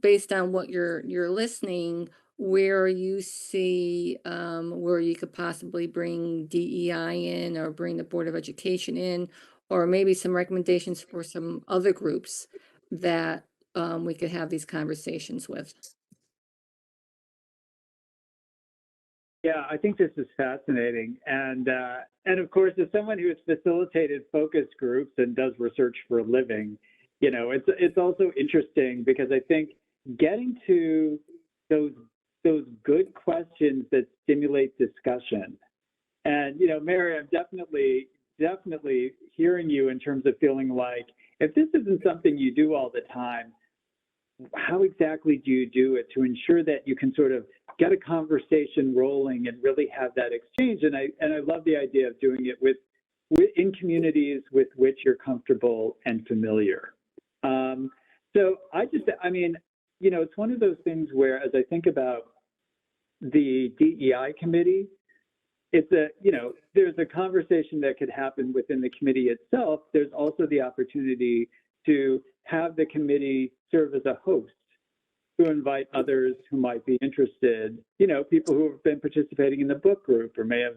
Speaker 2: based on what you're listening, where you see where you could possibly bring DEI in, or bring the Board of Education in, or maybe some recommendations for some other groups that we could have these conversations with.
Speaker 4: Yeah, I think this is fascinating. And of course, as someone who has facilitated focus groups and does research for a living, it's also interesting because I think getting to those good questions that stimulate discussion. And, Mary, I'm definitely hearing you in terms of feeling like if this isn't something you do all the time, how exactly do you do it to ensure that you can sort of get a conversation rolling and really have that exchange? And I love the idea of doing it in communities with which you're comfortable and familiar. So it's one of those things where, as I think about the DEI committee, there's a conversation that could happen within the committee itself. There's also the opportunity to have the committee serve as a host to invite others who might be interested, people who have been participating in the book group or may have,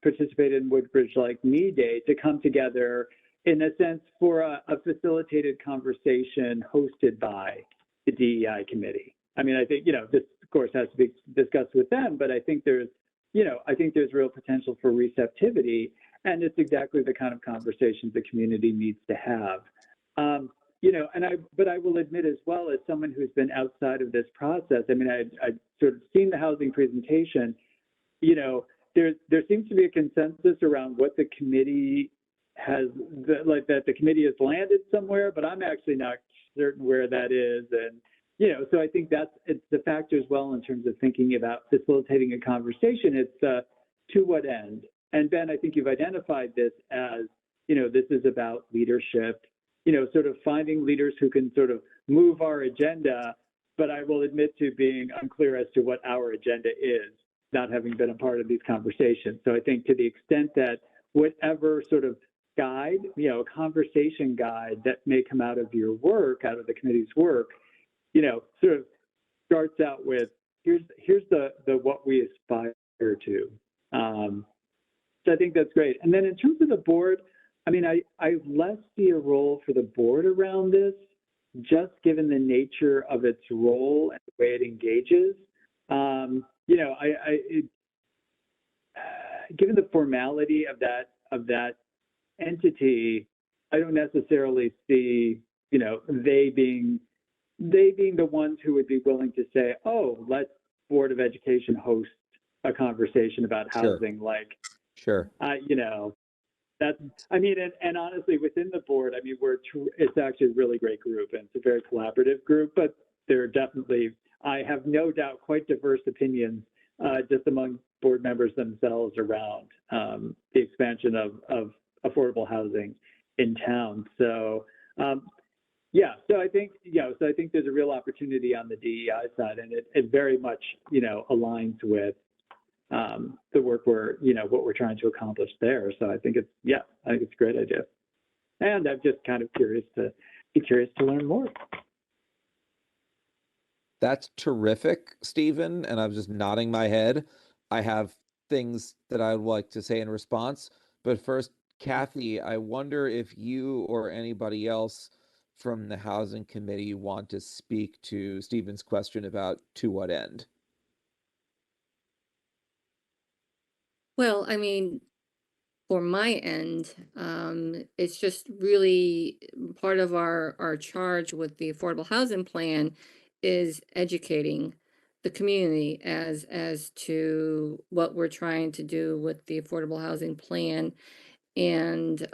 Speaker 4: participated in Woodbridge Like Me Day, to come together in a sense for a facilitated conversation hosted by the DEI committee. I mean, I think, this of course has to be discussed with them, but I think there's real potential for receptivity, and it's exactly the kind of conversations the community needs to have. But I will admit as well, as someone who's been outside of this process, I mean, I've sort of seen the housing presentation, there seems to be a consensus around what the committee that the committee has landed somewhere, but I'm actually not certain where that is. And, so I think it's the factor as well in terms of thinking about facilitating a conversation. It's to what end? And Ben, I think you've identified this as, this is about leadership, sort of finding leaders who can sort of move our agenda, but I will admit to being unclear as to what our agenda is, not having been a part of these conversations. So I think to the extent that whatever sort of guide, a conversation guide that may come out of your work, out of the committee's work, sort of starts out with, here's the what we aspire to. So I think that's great. And then in terms of the board, I mean, I less see a role for the board around this, just given the nature of its role and the way it engages. Given the formality of that entity, I don't necessarily see, they being the ones who would be willing to say, oh, let Board of Education host a conversation about housing.
Speaker 1: Sure.
Speaker 4: And honestly, within the board, it's actually a really great group, and it's a very collaborative group, but there are definitely, I have no doubt, quite diverse opinions just among board members themselves around the expansion of affordable housing in town. So, so I think there's a real opportunity on the DEI side, and it very much, aligns with the work what we're trying to accomplish there. So I think it's a great idea. And I'm just kind of curious to learn more.
Speaker 1: That's terrific, Stephen. And I'm just nodding my head. I have things that I'd like to say in response. But first, Kathy, I wonder if you or anybody else from the Housing Committee want to speak to Stephen's question about to what end?
Speaker 2: Well, for my end, it's just really part of our charge with the affordable housing plan is educating the community as to what we're trying to do with the affordable housing plan, and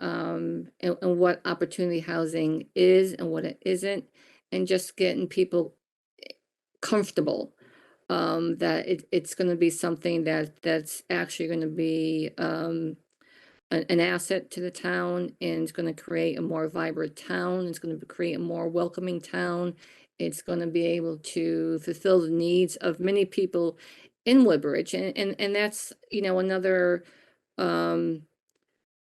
Speaker 2: what opportunity housing is and what it isn't, and just getting people comfortable that it's going to be something that's actually going to be an asset to the town, and it's going to create a more vibrant town. It's going to create a more welcoming town. It's going to be able to fulfill the needs of many people in Woodbridge, and that's another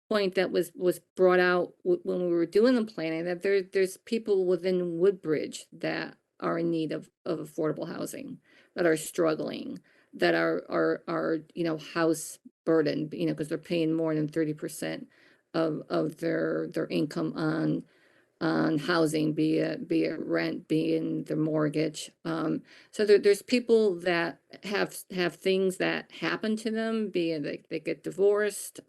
Speaker 2: point that was brought out when we were doing the planning, that there's people within Woodbridge that are in need of affordable housing, that are struggling, that are house burdened, because they're paying more than 30% of their income on housing, be it rent, be in their mortgage. So there's people that have things that happen to them, be it they get divorced,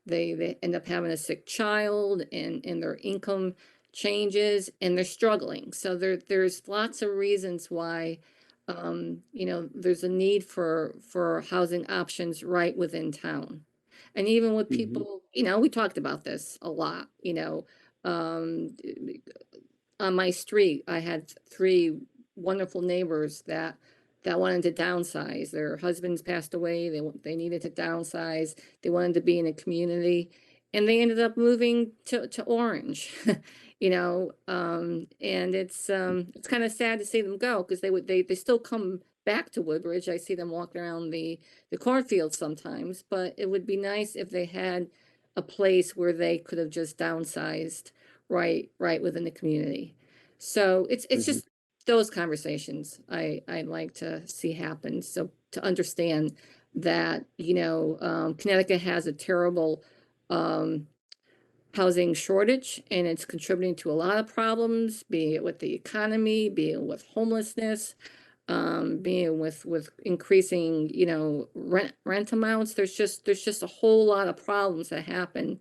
Speaker 2: they end up having a sick child, and their income changes, and they're struggling. So there's lots of reasons why there's a need for housing options right within town. And even with people, we talked about this a lot, on my street, I had 3 wonderful neighbors that wanted to downsize. Their husbands passed away. They needed to downsize. They wanted to be in a community, and they ended up moving to Orange. And it's kind of sad to see them go, because they still come back to Woodbridge. I see them walking around the cornfields sometimes, but it would be nice if they had a place where they could have just downsized right within the community. So it's just those conversations I'd like to see happen. So to understand that, Connecticut has a terrible housing shortage, and it's contributing to a lot of problems, be it with the economy, be it with homelessness, being with increasing, rent amounts. There's just a whole lot of problems that happen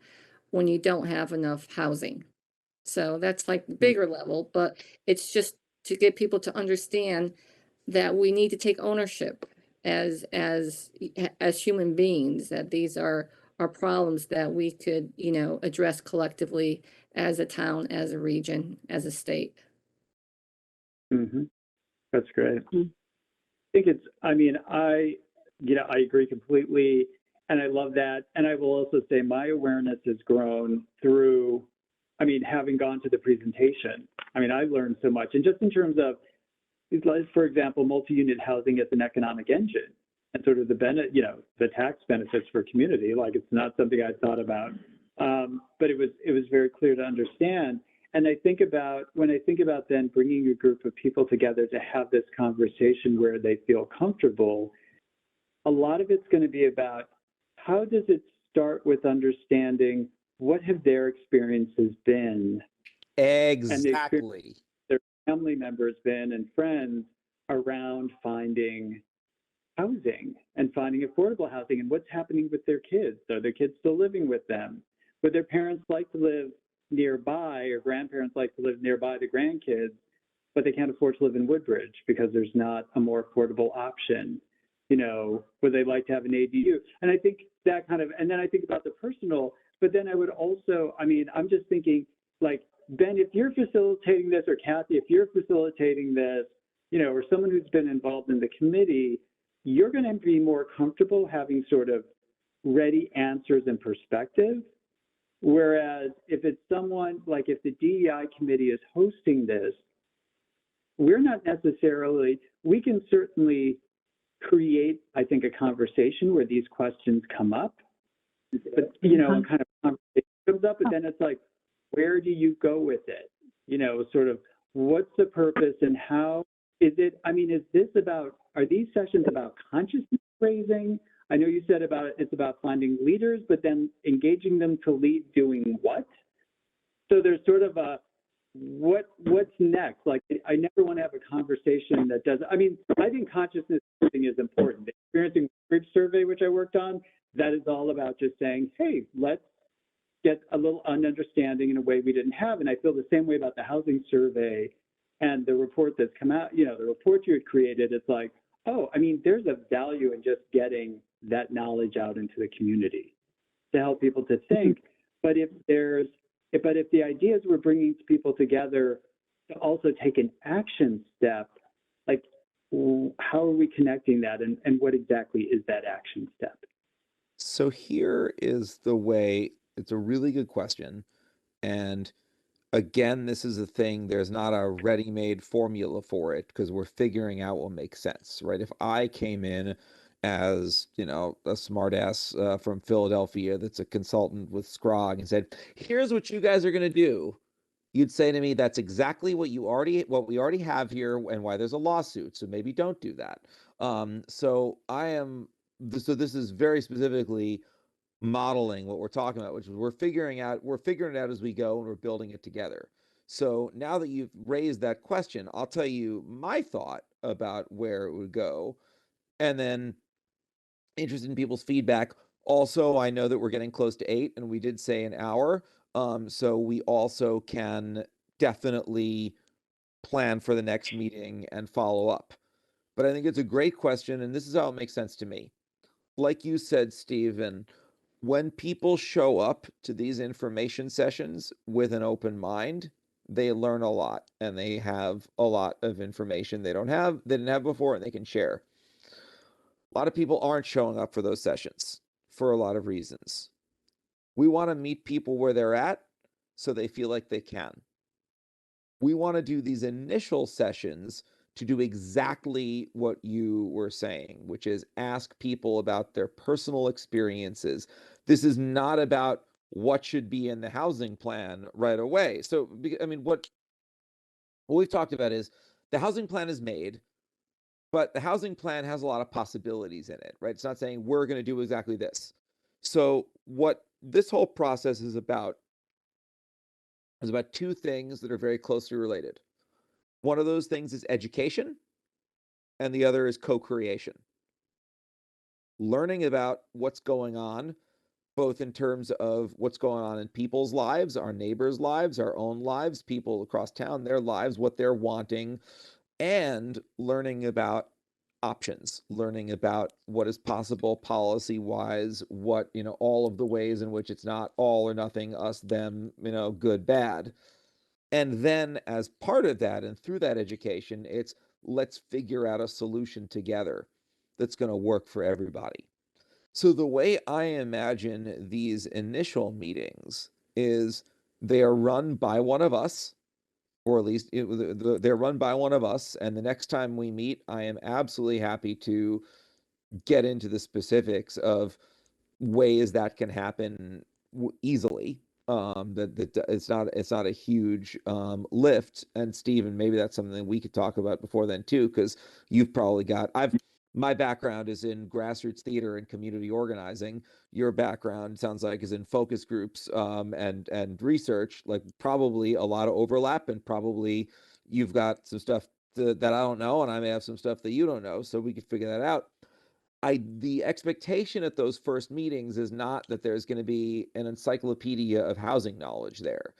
Speaker 2: when you don't have enough housing. So that's like the bigger level, but it's just to get people to understand that we need to take ownership as human beings, that these are are problems that we could, you know, address collectively as a town, as a region, as a state.
Speaker 4: Hmm. That's great.
Speaker 5: Mm.
Speaker 4: I think it's, I mean, I agree completely. And I love that. And I will also say my awareness has grown through, I mean, having gone to the presentation. I mean, I've learned so much. And just in terms of, for example, multi-unit housing as an economic engine and sort of the tax benefits for community, like it's not something I thought about. But it was very clear to understand. And when I think about then bringing a group of people together to have this conversation where they feel comfortable, a lot of it's going to be about how does it start with understanding what have their experiences been,
Speaker 1: Exactly.
Speaker 4: their family members been and friends around finding housing and finding affordable housing and what's happening with their kids. Are their kids still living with them? Would their parents like to live nearby or grandparents like to live nearby the grandkids, but they can't afford to live in Woodbridge because there's not a more affordable option? You know, would they like to have an ADU? And I think that kind of, and then I think about the personal, but then I would also, I mean, I'm just thinking like, Ben, if you're facilitating this, or Kathy, if you're facilitating this, you know, or someone who's been involved in the committee, you're going to be more comfortable having sort of ready answers and perspective. Whereas if it's someone, like if the DEI committee is hosting this, we're not necessarily, we can certainly create, I think, a conversation where these questions come up, but, you know, a kind of conversation comes up, but then it's like, where do you go with it? You know, sort of what's the purpose and how is it, I mean, is this about, are these sessions about consciousness raising? I know you said it's about finding leaders, but then engaging them to lead doing what? So there's sort of a, what's next? Like, I never want to have a conversation that doesn't, I mean, I think consciousness raising is important. The Experiencing Woodbridge survey, which I worked on, that is all about just saying, hey, let's get a little understanding in a way we didn't have. And I feel the same way about the housing survey and the report that's come out, you know, the report you had created. It's like, oh, I mean, there's a value in just getting that knowledge out into the community to help people to think. But if the ideas we're bringing people together to also take an action step, like how are we connecting that, and what exactly is that action step?
Speaker 1: So here is the way, it's a really good question. And again, this is a thing, there's not a ready-made formula for it because we're figuring out what makes sense, right? If I came in as, you know, a smartass from Philadelphia that's a consultant with Scrog and said, here's what you guys are going to do, you'd say to me, that's exactly what we already have here and why there's a lawsuit. So maybe don't do that. So this is very specifically modeling what we're talking about, which is we're figuring it out as we go and we're building it together. So now that you've raised that question, I'll tell you my thought about where it would go, and then interested in people's feedback. Also, I know that we're getting close to 8 and we did say an hour. So we also can definitely plan for the next meeting and follow up. But I think it's a great question, and this is how it makes sense to me. Like you said, Stephen, when people show up to these information sessions with an open mind, they learn a lot and they have a lot of information they didn't have before, and they can share. A lot of people aren't showing up for those sessions for a lot of reasons. We want to meet people where they're at so they feel like they can. We want to do these initial sessions to do exactly what you were saying, which is ask people about their personal experiences. This is not about what should be in the housing plan right away. So, I mean, what we've talked about is the housing plan is made, but the housing plan has a lot of possibilities in it, right? It's not saying we're going to do exactly this. So what this whole process is about two things that are very closely related. One of those things is education, and the other is co-creation. Learning about what's going on, both in terms of what's going on in people's lives, our neighbors' lives, our own lives, people across town, their lives, what they're wanting, and learning about options, learning about what is possible policy wise, what, all of the ways in which it's not all or nothing, us, them, good, bad. And then as part of that and through that education, it's let's figure out a solution together that's going to work for everybody. So the way I imagine these initial meetings is they are run by one of us, or at least they're run by one of us. And the next time we meet, I am absolutely happy to get into the specifics of ways that can happen easily. That it's not a huge lift. And Stephen, maybe that's something that we could talk about before then too, because you've probably got my background is in grassroots theater and community organizing. Your background sounds like is in focus groups and research, like probably a lot of overlap, and probably you've got some stuff that I don't know, and I may have some stuff that you don't know, so we could figure that out. The expectation at those first meetings is not that there's going to be an encyclopedia of housing knowledge there.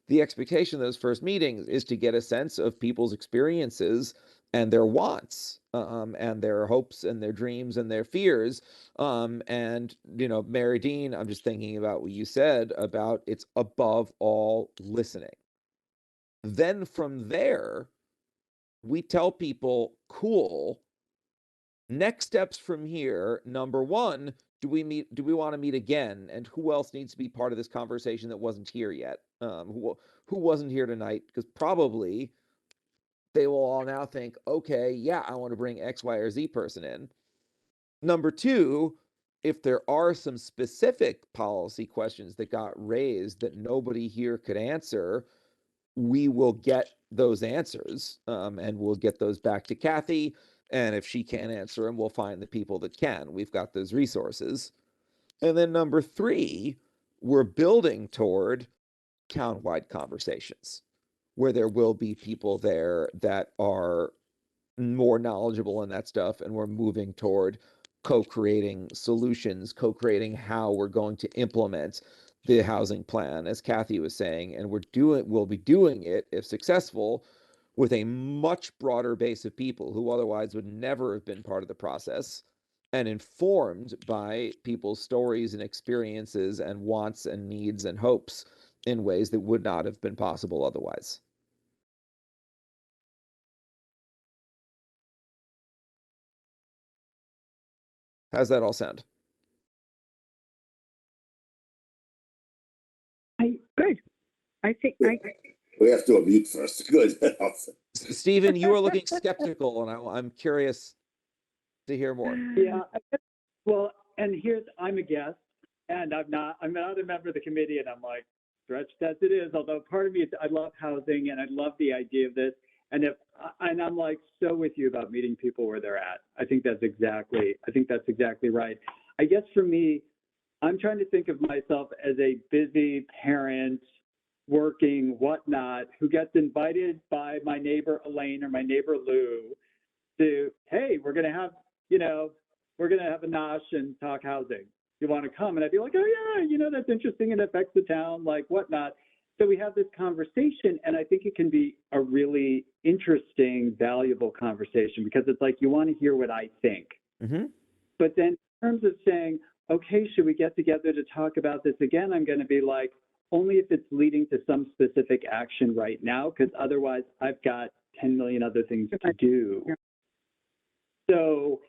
Speaker 1: The expectation of those first meetings is to get a sense of people's experiences and their wants, and their hopes and their dreams and their fears. And, Mary Dean, I'm just thinking about what you said about it's above all listening. Then from there, we tell people, cool, next steps from here. Number one, do we want to meet again? And who else needs to be part of this conversation that wasn't here yet? Who wasn't here tonight? Because probably they will all now think, okay, yeah, I want to bring X, Y, or Z person in. Number two, if there are some specific policy questions that got raised that nobody here could answer, we will get those answers, and we'll get those back to Kathy. And if she can't answer them, we'll find the people that can. We've got those resources. And then number three, we're building toward town-wide conversations where there will be people there that are more knowledgeable in that stuff. And we're moving toward co-creating solutions, co-creating how we're going to implement the housing plan, as Kathy was saying. And we'll be doing it, if successful, with a much broader base of people who otherwise would never have been part of the process, and informed by people's stories and experiences and wants and needs and hopes in ways that would not have been possible otherwise. How's that all sound?
Speaker 5: Good. I think
Speaker 3: We have to unmute first. Good.
Speaker 1: Stephen, you are looking skeptical, and I'm curious to hear more.
Speaker 4: Yeah. Well, and I'm a guest, and I'm not a member of the committee, and I'm like, stretched as it is, although part of me, I love housing and I love the idea of this. And I'm like so with you about meeting people where they're at. I think that's exactly right. I guess for me, I'm trying to think of myself as a busy parent, working, whatnot, who gets invited by my neighbor Elaine or my neighbor Lou to, hey, we're gonna have a nosh and talk housing. You want to come? And I'd be like, oh yeah, that's interesting. It affects the town, like whatnot. So we have this conversation, and I think it can be a really interesting, valuable conversation, because it's like, you want to hear what I think.
Speaker 1: Mm-hmm.
Speaker 4: But then in terms of saying, okay, should we get together to talk about this again? I'm going to be like, only if it's leading to some specific action right now, because otherwise I've got 10 million other things to do. So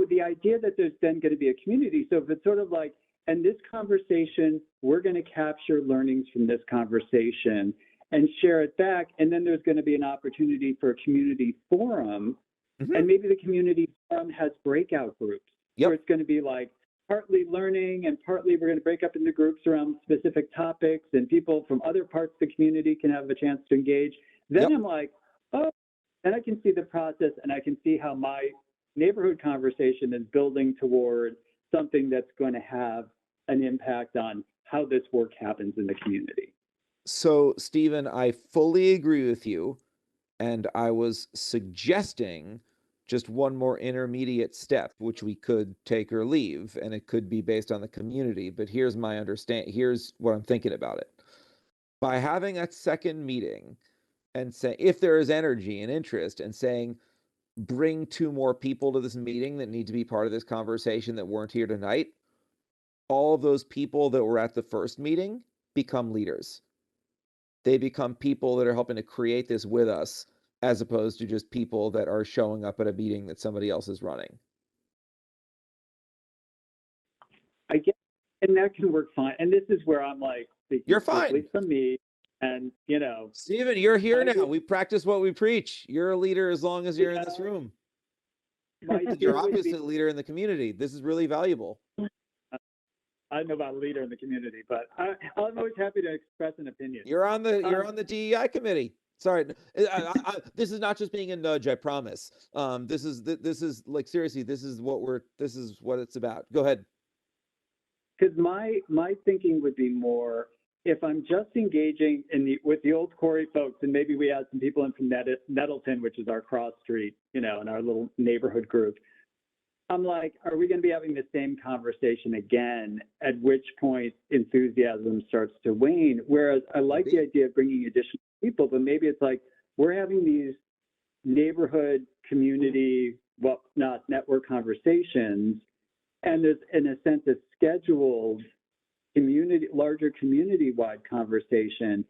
Speaker 4: the idea that there's then going to be a community, so if it's sort of like, and this conversation, we're going to capture learnings from this conversation and share it back, and then there's going to be an opportunity for a community forum,
Speaker 1: Mm-hmm.
Speaker 4: and maybe the community forum has breakout groups,
Speaker 1: Yep.
Speaker 4: where it's going to be like partly learning and partly we're going to break up into groups around specific topics, and people from other parts of the community can have a chance to engage. Then
Speaker 1: Yep.
Speaker 4: I'm like, oh, and I can see the process, and I can see how my neighborhood conversation is building toward something that's going to have an impact on how this work happens in the community.
Speaker 1: So, Stephen, I fully agree with you. And I was suggesting just one more intermediate step, which we could take or leave, and it could be based on the community. But here's what I'm thinking about it. By having that second meeting and say, if there is energy and interest, and saying, bring 2 more people to this meeting that need to be part of this conversation that weren't here tonight, all of those people that were at the first meeting become leaders. They become people that are helping to create this with us, as opposed to just people that are showing up at a meeting that somebody else is running.
Speaker 4: I get, and that can work fine. And this is where I'm like, speaking
Speaker 1: You're
Speaker 4: strictly
Speaker 1: fine.
Speaker 4: from me, and you know,
Speaker 1: Stephen, you're here
Speaker 4: I
Speaker 1: now.
Speaker 4: would-
Speaker 1: We practice what we preach. You're a leader as long as you're in this
Speaker 4: Yeah.
Speaker 1: room.
Speaker 4: my
Speaker 1: You're
Speaker 4: fear would
Speaker 1: obviously
Speaker 4: be,
Speaker 1: a leader in the community. This is really valuable.
Speaker 4: I don't know about leader in the community, but I'm always happy to express an opinion.
Speaker 1: You're on the
Speaker 4: Um,
Speaker 1: DEI committee. Sorry, this is not just being a nudge. I promise. This is like seriously. This is what it's about. Go ahead.
Speaker 4: Because my thinking would be more if I'm just engaging with the old Corey folks, and maybe we had some people in from Nettleton, which is our cross street, you know, in our little neighborhood group. I'm like, are we going to be having the same conversation again? At which point enthusiasm starts to wane. Whereas I like the idea of bringing additional people, but maybe it's like we're having these neighborhood community, well, not network conversations, and there's in a sense a scheduled larger community-wide conversation.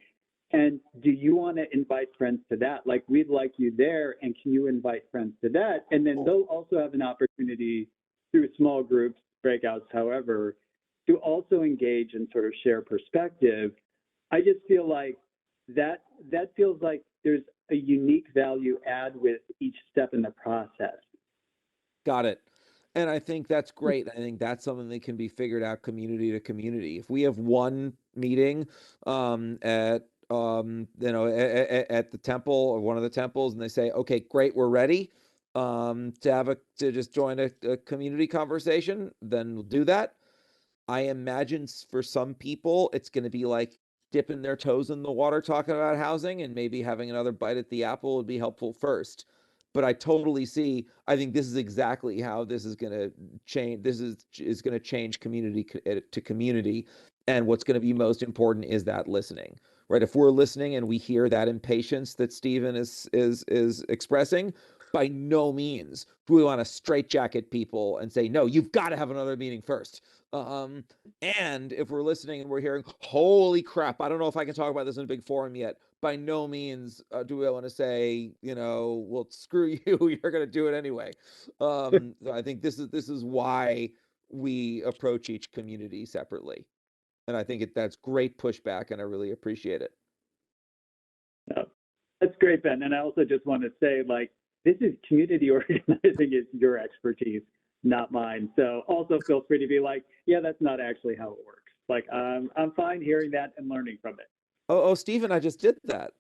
Speaker 4: And do you want to invite friends to that? Like, we'd like you there, and can you invite friends to that? And then they'll also have an opportunity through small groups, breakouts, however, to also engage and sort of share perspective. I just feel like that feels like there's a unique value add with each step in the process.
Speaker 1: Got it. And I think that's great. I think that's something that can be figured out community to community. If we have one meeting at at the temple or one of the temples, and they say, okay, great, we're ready to just join a community conversation, then we'll do that. I imagine for some people, it's going to be like dipping their toes in the water, talking about housing, and maybe having another bite at the apple would be helpful first. But I totally see. I think this is exactly how this is going to change. This is going to change community to community, and what's going to be most important is that listening, right? If we're listening and we hear that impatience that Stephen is expressing, by no means do we want to straitjacket people and say, no, you've got to have another meeting first. And if we're listening and we're hearing, holy crap, I don't know if I can talk about this in a big forum yet, by no means do we want to say, well, screw you, you're going to do it anyway. So I think this is why we approach each community separately. And I think that's great pushback, and I really appreciate it.
Speaker 4: No, that's great, Ben. And I also just want to say, like, this is community organizing is your expertise, not mine. So also feel free to be like, yeah, that's not actually how it works. Like, I'm fine hearing that and learning from it.
Speaker 1: Oh, Stephen, I just did that.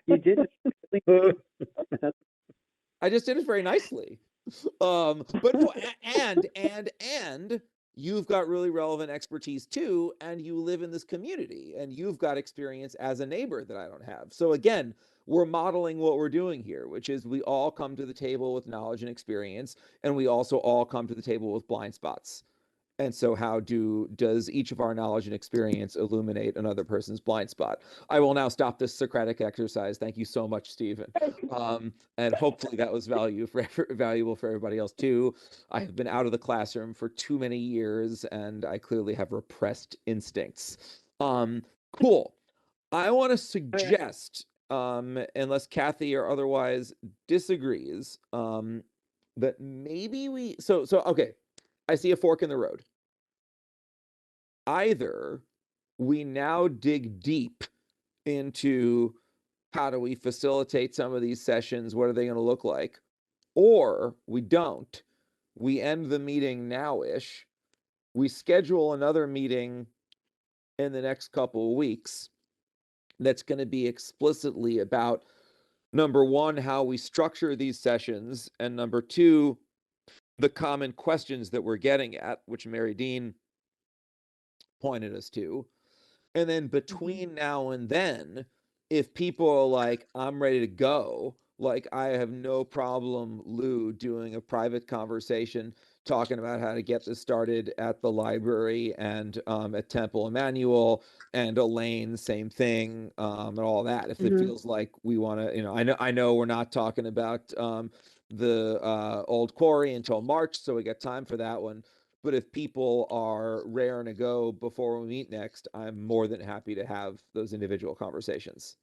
Speaker 4: You did it.
Speaker 1: I just did it very nicely. But and you've got really relevant expertise too, and you live in this community, and you've got experience as a neighbor that I don't have. So again, we're modeling what we're doing here, which is we all come to the table with knowledge and experience, and we also all come to the table with blind spots. And so how does each of our knowledge and experience illuminate another person's blind spot? I will now stop this Socratic exercise. Thank you so much, Stephen. And hopefully that was valuable for everybody else too. I have been out of the classroom for too many years, and I clearly have repressed instincts. Cool. I want to suggest, unless Kathy or otherwise disagrees, that maybe okay. I see a fork in the road. Either we now dig deep into how do we facilitate some of these sessions, what are they going to look like, or we don't. We end the meeting now-ish. We schedule another meeting in the next couple of weeks that's going to be explicitly about, number one, how we structure these sessions, and number two, the common questions that we're getting at, which Mary Dean pointed us to. And then between now and then, if people are like, I'm ready to go, like I have no problem, Lou, doing a private conversation talking about how to get this started at the library and at Temple Emmanuel, and Elaine, same thing, and all that. If it
Speaker 5: Mhm.
Speaker 1: feels like we want to, I know we're not talking about the old quarry until March, so we got time for that one. But if people are raring to go before we meet next, I'm more than happy to have those individual conversations.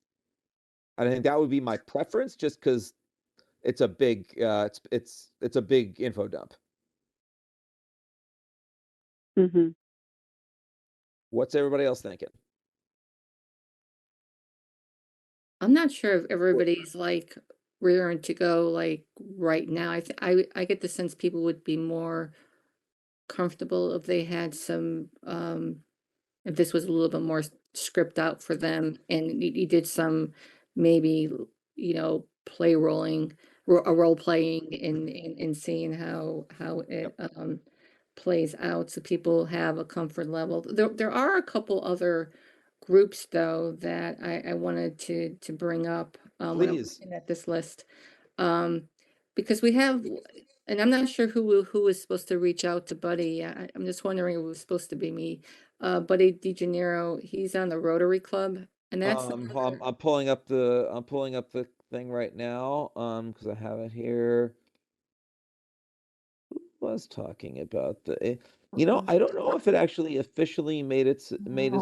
Speaker 1: I think that would be my preference, just because it's a big it's a big info dump.
Speaker 5: Mhm.
Speaker 1: What's everybody else thinking?
Speaker 2: I'm not sure if everybody's like rearing to go like right now. I get the sense people would be more comfortable if they had some if this was a little bit more script out for them and you did some maybe play rolling a role playing and seeing how it plays out so people have a comfort level. There are a couple other groups though that I wanted to bring up when I'm
Speaker 1: Please.
Speaker 2: looking at this list. Um, because we have, and I'm not sure who was supposed to reach out to Buddy. I'm just wondering if it was supposed to be me. Buddy DeGenero, he's on the Rotary Club, and that's another-
Speaker 1: I'm pulling up the thing right now, because I have it here. Who was talking about I don't know if it actually officially made its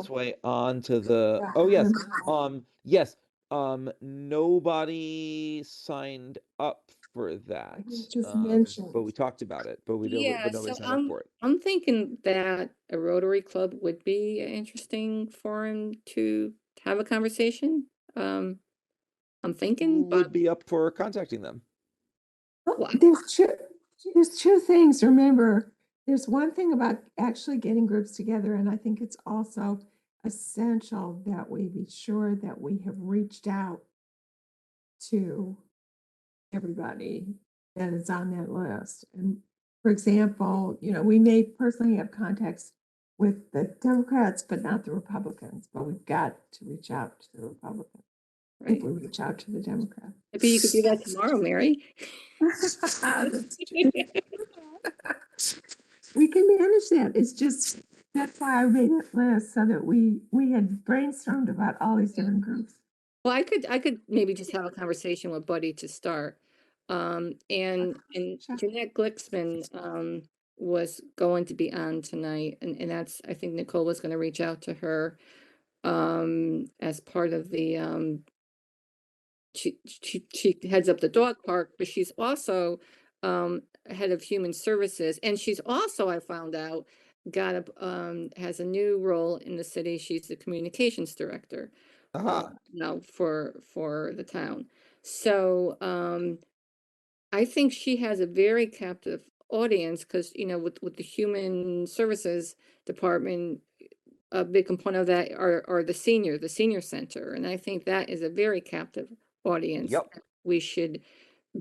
Speaker 1: way onto the.
Speaker 6: Yeah,
Speaker 1: Oh yes,
Speaker 6: I'm-
Speaker 1: yes, nobody signed up for that.
Speaker 6: was just
Speaker 1: But
Speaker 6: mentioned.
Speaker 1: we talked about it, but
Speaker 2: yeah.
Speaker 1: nobody
Speaker 2: So
Speaker 1: signed up for it.
Speaker 2: I'm thinking that a Rotary Club would be an interesting forum to have a conversation. I'm
Speaker 1: Who
Speaker 2: thinking, but
Speaker 1: would be up for contacting them?
Speaker 2: Well,
Speaker 6: There's two things. Remember, there's one thing about actually getting groups together, and I think it's also essential that we be sure that we have reached out to everybody that is on that list. And for example, we may personally have contacts with the Democrats, but not the Republicans, but we've got to reach out to the Republicans.
Speaker 2: right.
Speaker 6: If we reach out to the Democrats.
Speaker 2: Maybe you could do that tomorrow, Mary.
Speaker 6: We can manage that. It's just, that's why I made it list so that we had brainstormed about all these different groups.
Speaker 2: Well, I could maybe just have a conversation with Buddy to start. And
Speaker 6: Sure.
Speaker 2: Jeanette Glicksman was going to be on tonight, and that's I think Nicole was going to reach out to her as part of the she heads up the dog park, but she's also head of human services, and she's also, I found out, got a has a new role in the city. She's the communications director
Speaker 1: Ah,
Speaker 2: now for the town. So I think she has a very captive audience because with the human services department, a big component of that are the senior center, and I think that is a very captive audience.
Speaker 1: Yep.
Speaker 2: We should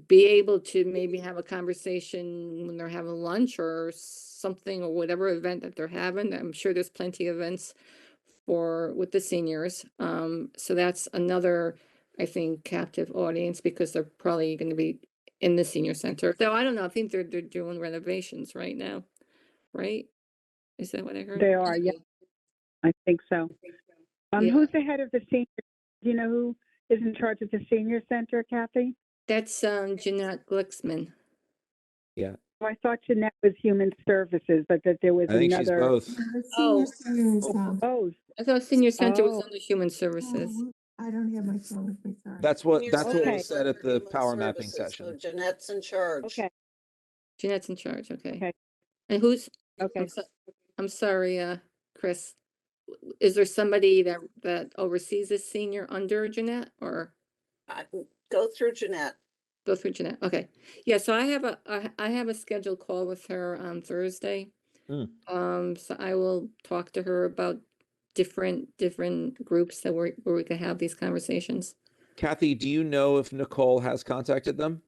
Speaker 2: be able to maybe have a conversation when they're having lunch or something or whatever event that they're having. I'm sure there's plenty of events with the seniors. So that's another, I think, captive audience because they're probably going to be in the senior center. Though I don't know. I think they're doing renovations right now, right? Is that what I heard?
Speaker 5: They are, yeah. I think so.
Speaker 2: Yeah.
Speaker 5: Who's the head of the senior? Do you know who is in charge of the senior center, Kathy?
Speaker 2: That's Jeanette Glicksman.
Speaker 1: yeah.
Speaker 5: Oh, I thought Jeanette was human services, but that there was
Speaker 1: I think she's
Speaker 5: another.
Speaker 1: both.
Speaker 6: The
Speaker 2: Oh.
Speaker 6: senior center is,
Speaker 5: Oh,
Speaker 2: I thought senior center was
Speaker 5: Oh.
Speaker 2: under human services.
Speaker 6: I don't have my phone with me, sorry.
Speaker 1: That's what
Speaker 8: Senior
Speaker 1: what
Speaker 5: Okay.
Speaker 1: was said at the
Speaker 8: Human
Speaker 1: power mapping
Speaker 8: Services, so
Speaker 1: session.
Speaker 8: Jeanette's in charge.
Speaker 5: okay,
Speaker 2: Jeanette's in charge. Okay.
Speaker 5: Okay.
Speaker 2: And who's?
Speaker 5: okay.
Speaker 2: I'm sorry, Chris. Is there somebody that oversees this senior under Jeanette or
Speaker 8: Go through Jeanette.
Speaker 2: go through Jeanette? Okay. Yeah, so I have a scheduled call with her on Thursday. So I will talk to her about different groups where we can have these conversations.
Speaker 1: Kathy, do you know if Nicole has contacted them?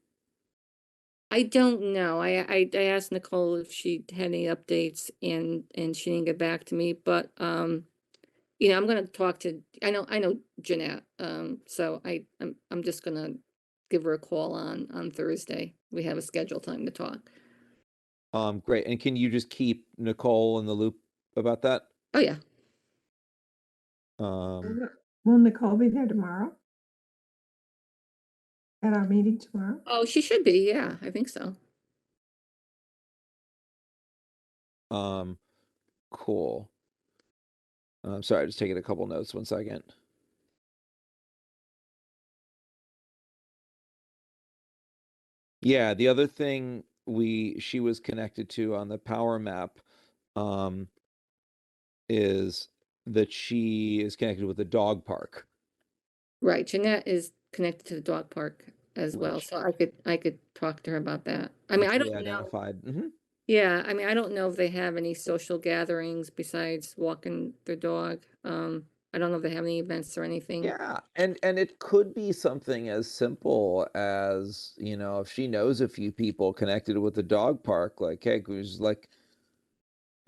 Speaker 2: I don't know. I asked Nicole if she had any updates and she didn't get back to me, but I'm gonna talk to I know Jeanette. So I'm just gonna give her a call on Thursday. We have a scheduled time to talk.
Speaker 1: Great. And can you just keep Nicole in the loop about that?
Speaker 2: Oh, yeah.
Speaker 6: Will Nicole be there tomorrow? At our meeting tomorrow?
Speaker 2: Oh, she should be. Yeah, I think so.
Speaker 1: Cool. I'm sorry, just taking a couple notes, 1 second. Yeah, the other thing she was connected to on the power map, is that she is connected with the dog park.
Speaker 2: Right. Jeanette is connected to the dog park as well,
Speaker 1: Which-
Speaker 2: so I could talk to her about that. I mean,
Speaker 1: which
Speaker 2: I
Speaker 1: we
Speaker 2: don't know.
Speaker 1: identified. Mhm.
Speaker 2: Yeah, I mean, I don't know if they have any social gatherings besides walking their dog. I don't know if they have any events or anything.
Speaker 1: Yeah, and it could be something as simple as, you know, if she knows a few people connected with the dog park, like, hey, who's like,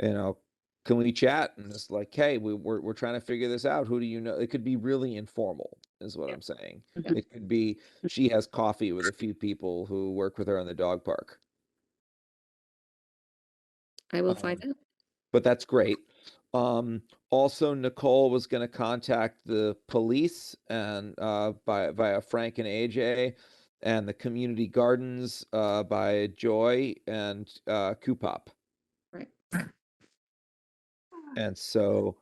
Speaker 1: you know, can we chat? And it's like, hey, we're trying to figure this out. Who do you know? It could be really informal, is what I'm saying.
Speaker 2: Yeah.
Speaker 1: It could be she has coffee with a few people who work with her in the dog park.
Speaker 2: I will find out.
Speaker 1: But that's great. Also, Nicole was going to contact the police and via Frank and AJ, and the community gardens by Joy and Coopop.
Speaker 2: Right.
Speaker 1: And so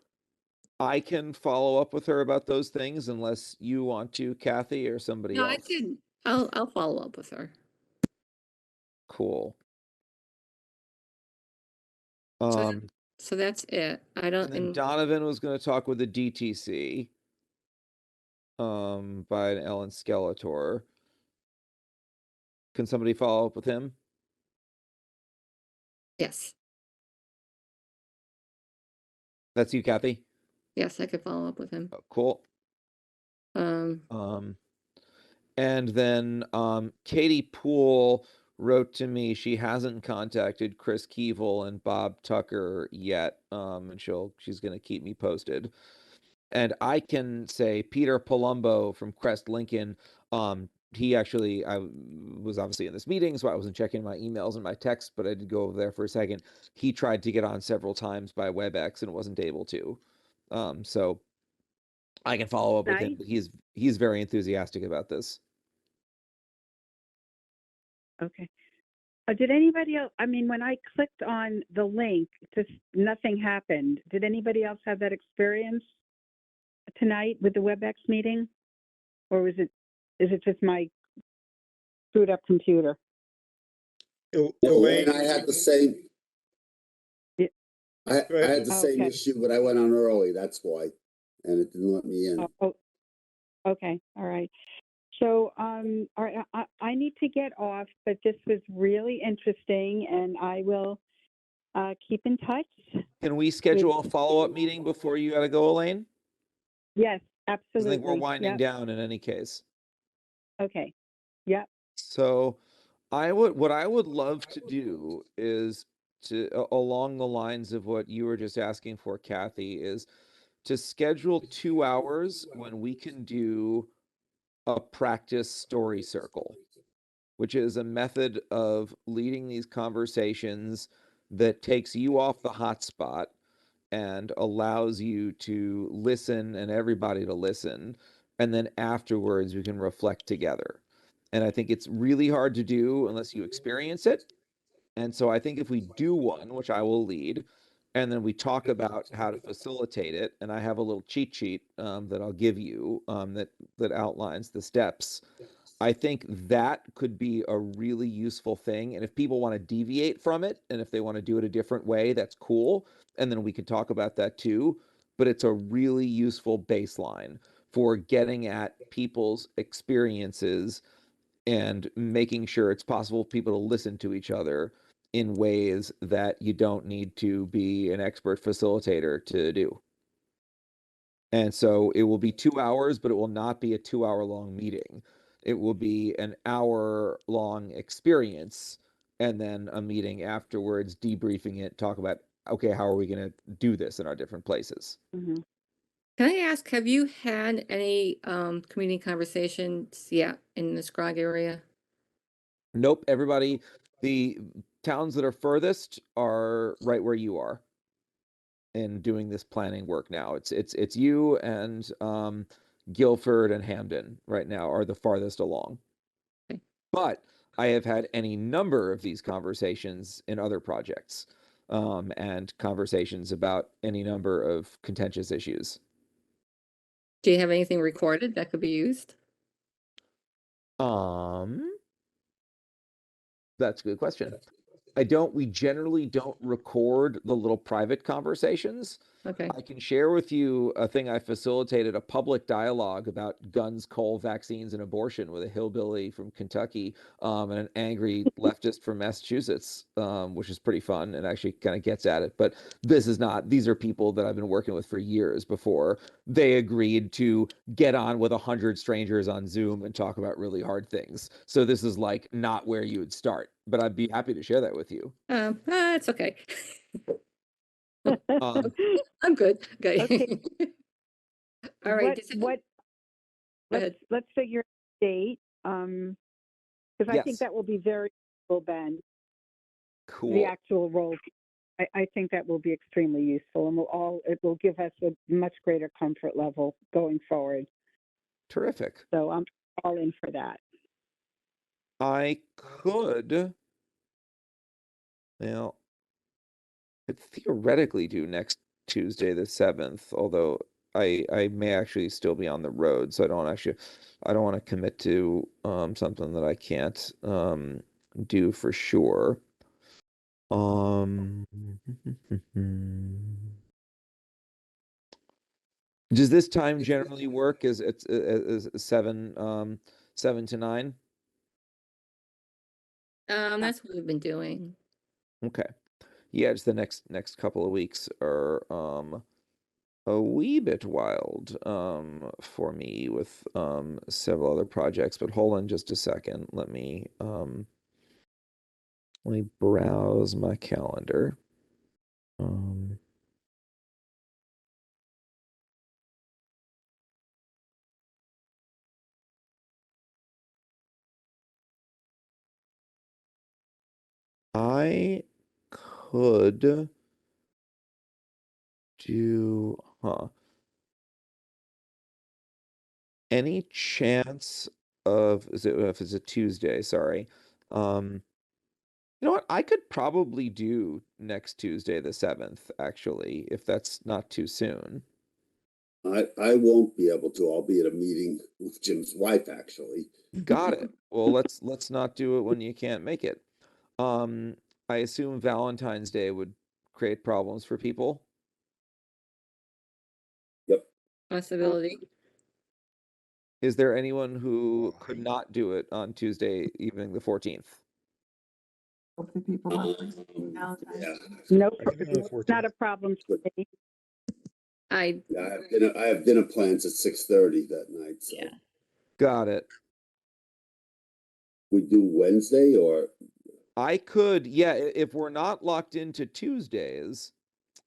Speaker 1: I can follow up with her about those things unless you want to, Kathy, or somebody
Speaker 2: No, I
Speaker 1: else.
Speaker 2: could. I'll follow up with her.
Speaker 1: Cool.
Speaker 2: So, so that's it. I don't.
Speaker 1: And then
Speaker 2: And
Speaker 1: Donovan was going to talk with the DTC by an Ellen Skeletor. Can somebody follow up with him?
Speaker 2: yes,
Speaker 1: That's you, Kathy?
Speaker 2: yes, I could follow up with him.
Speaker 1: Oh, cool.
Speaker 2: Um,
Speaker 1: And then Katie Poole wrote to me. She hasn't contacted Chris Keevil and Bob Tucker yet. And she's gonna keep me posted. And I can say Peter Palumbo from Crest Lincoln. He actually, I was obviously in this meeting, so I wasn't checking my emails and my texts, but I did go over there for a second. He tried to get on several times by WebEx and wasn't able to. So I can follow up with him.
Speaker 5: Nice.
Speaker 1: But he's very enthusiastic about this.
Speaker 5: Okay. Did anybody else, I mean, when I clicked on the link, just nothing happened. Did anybody else have that experience tonight with the WebEx meeting? Or is it just my screwed up computer?
Speaker 7: Elaine,
Speaker 3: And I had the same.
Speaker 5: Yeah.
Speaker 3: I had the same
Speaker 5: Okay.
Speaker 3: issue, but I went on early, that's why, and it didn't let me in.
Speaker 5: Oh, okay, all right. So, all right, I need to get off, but this was really interesting, and I will keep in touch.
Speaker 1: Can we schedule a follow-up meeting before you gotta go, Elaine?
Speaker 5: Yes,
Speaker 1: 'Cause
Speaker 5: absolutely.
Speaker 1: I think we're winding
Speaker 5: Yep.
Speaker 1: down in any case.
Speaker 5: Okay. Yep.
Speaker 1: So what I would love to do is along the lines of what you were just asking for, Kathy, is to schedule 2 hours when we can do a practice story circle, which is a method of leading these conversations that takes you off the hot spot and allows you to listen and everybody to listen. And then afterwards, we can reflect together. And I think it's really hard to do unless you experience it. And so I think if we do one, which I will lead, and then we talk about how to facilitate it, and I have a little cheat sheet that I'll give you that outlines the steps. I think that could be a really useful thing. And if people want to deviate from it, and if they want to do it a different way, that's cool. And then we could talk about that too. But it's a really useful baseline for getting at people's experiences and making sure it's possible for people to listen to each other in ways that you don't need to be an expert facilitator to do. And so it will be 2 hours, but it will not be a 2 hour long meeting. It will be an hour long experience and then a meeting afterwards, debriefing it, talk about, okay, how are we going to do this in our different places?
Speaker 5: Mhm.
Speaker 2: can I ask, have you had any community conversations yet in the Scrog area?
Speaker 1: Nope, everybody, the towns that are furthest are right where you are in doing this planning work now. It's you and Guilford and Hamden right now are the farthest along.
Speaker 2: Okay.
Speaker 1: But I have had any number of these conversations in other projects, and conversations about any number of contentious issues.
Speaker 2: Do you have anything recorded that could be used?
Speaker 1: That's a good question. We generally don't record the little private conversations.
Speaker 2: Okay,
Speaker 1: I can share with you a thing I facilitated, a public dialogue about guns, coal, vaccines, and abortion with a hillbilly from Kentucky, and an angry leftist from Massachusetts, which is pretty fun and actually kind of gets at it. But these are people that I've been working with for years before they agreed to get on with 100 strangers on Zoom and talk about really hard things. So this is like not where you would start, but I'd be happy to share that with you.
Speaker 2: it's okay.
Speaker 1: Um,
Speaker 2: I'm good. Okay.
Speaker 5: Okay.
Speaker 2: All right. does it- Go ahead.
Speaker 5: Let's figure a date, because I
Speaker 1: Yes.
Speaker 5: think that will be very useful, Ben, the
Speaker 1: Cool.
Speaker 5: actual role. I think that will be extremely useful, and it will give us a much greater comfort level going forward.
Speaker 1: Terrific.
Speaker 5: So I'm all in for that.
Speaker 1: I could, well, could theoretically do next Tuesday the 7th, although I may actually still be on the road, so I don't want to commit to something that I can't do for sure. Does this time generally work? Is it's is 7 to 9?
Speaker 2: That's what we've been doing.
Speaker 1: Okay. Yeah, it's the next couple of weeks are a wee bit wild for me with several other projects, but hold on just a second. Let me browse my calendar. I could do, any chance of, if it's a Tuesday, sorry. You know what? I could probably do next Tuesday the 7th, actually, if that's not too soon.
Speaker 3: I won't be able to. I'll be at a meeting with Jim's wife, actually.
Speaker 1: Got it. Well, let's not do it when you can't make it. I assume Valentine's Day would create problems for people.
Speaker 3: Yep.
Speaker 2: Possibility.
Speaker 1: Is there anyone who could not do it on Tuesday evening the 14th?
Speaker 6: Hopefully people are
Speaker 3: Yeah.
Speaker 5: Nope,
Speaker 7: I can do the
Speaker 5: it's
Speaker 7: 14th.
Speaker 5: not a problem for me.
Speaker 2: I
Speaker 3: Yeah, I have dinner plans at 6:30 that night, so.
Speaker 2: Yeah.
Speaker 1: Got it.
Speaker 3: We do Wednesday or,
Speaker 1: I could, yeah, if we're not locked into Tuesdays,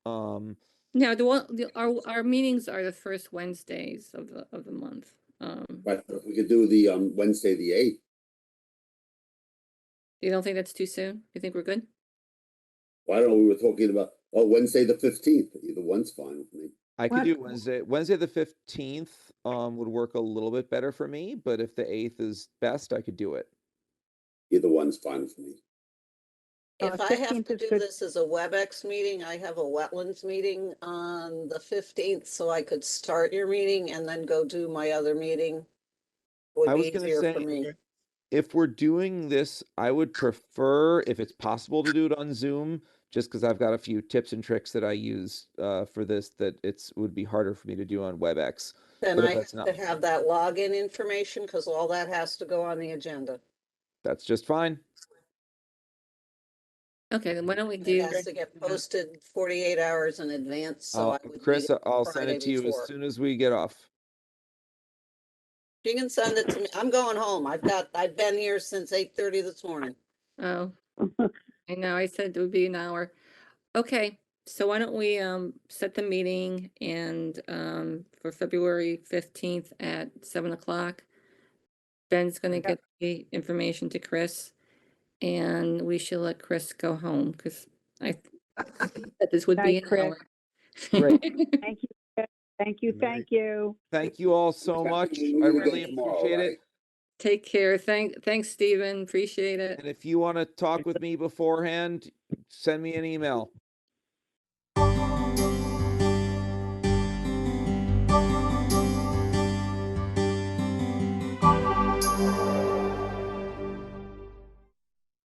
Speaker 2: now our meetings are the first Wednesdays of the month.
Speaker 3: right, we could do the Wednesday, the 8th.
Speaker 2: You don't think that's too soon? You think we're good?
Speaker 3: Why don't we were talking about, Wednesday, the 15th. Either one's fine with me.
Speaker 1: I could
Speaker 6: What-
Speaker 1: do Wednesday the 15th would work a little bit better for me, but if the 8th is best, I could do it.
Speaker 3: Either one's fine with me.
Speaker 8: If I have
Speaker 5: 15th
Speaker 8: to
Speaker 5: is
Speaker 8: do
Speaker 5: good.
Speaker 8: this as a WebEx meeting, I have a wetlands meeting on the 15th, so I could start your meeting and then go do my other meeting. Would
Speaker 1: I was
Speaker 8: be
Speaker 1: gonna
Speaker 8: easier for
Speaker 1: say-
Speaker 8: me.
Speaker 7: Okay.
Speaker 1: If we're doing this, I would prefer, if it's possible, to do it on Zoom, just because I've got a few tips and tricks that I use for this that would be harder for me to do on WebEx.
Speaker 8: Then
Speaker 1: But if
Speaker 8: I
Speaker 1: that's
Speaker 8: have
Speaker 1: not,
Speaker 8: to have that login information because all that has to go on the agenda.
Speaker 1: that's just fine.
Speaker 2: Okay, then why don't we
Speaker 8: It
Speaker 2: do?
Speaker 8: has to get posted 48 hours in advance, so I would.
Speaker 1: Chris,
Speaker 8: need it
Speaker 1: I'll send
Speaker 8: Friday
Speaker 1: it to you
Speaker 8: before.
Speaker 1: as soon as we get off.
Speaker 8: You can send it to me. I'm going home. I've been here since 8:30 this morning.
Speaker 2: Oh, I know, I said it would be an hour. Okay, so why don't we set the meeting and for February 15th at 7 o'clock. Ben's gonna
Speaker 5: Yep.
Speaker 2: get the information to Chris. and we should let Chris go home because I that this would be
Speaker 5: Night,
Speaker 2: an
Speaker 5: Chris.
Speaker 2: hour.
Speaker 1: Great.
Speaker 5: Thank you. Thank you.
Speaker 7: Good
Speaker 5: Thank
Speaker 7: night.
Speaker 5: you.
Speaker 1: Thank you all so much.
Speaker 3: We'll
Speaker 1: I
Speaker 3: meet again
Speaker 1: really
Speaker 3: tomorrow,
Speaker 1: appreciate
Speaker 3: right?
Speaker 1: it.
Speaker 2: Take care. Thanks, Stephen. Appreciate it.
Speaker 1: And if you want to talk with me beforehand, send me an email.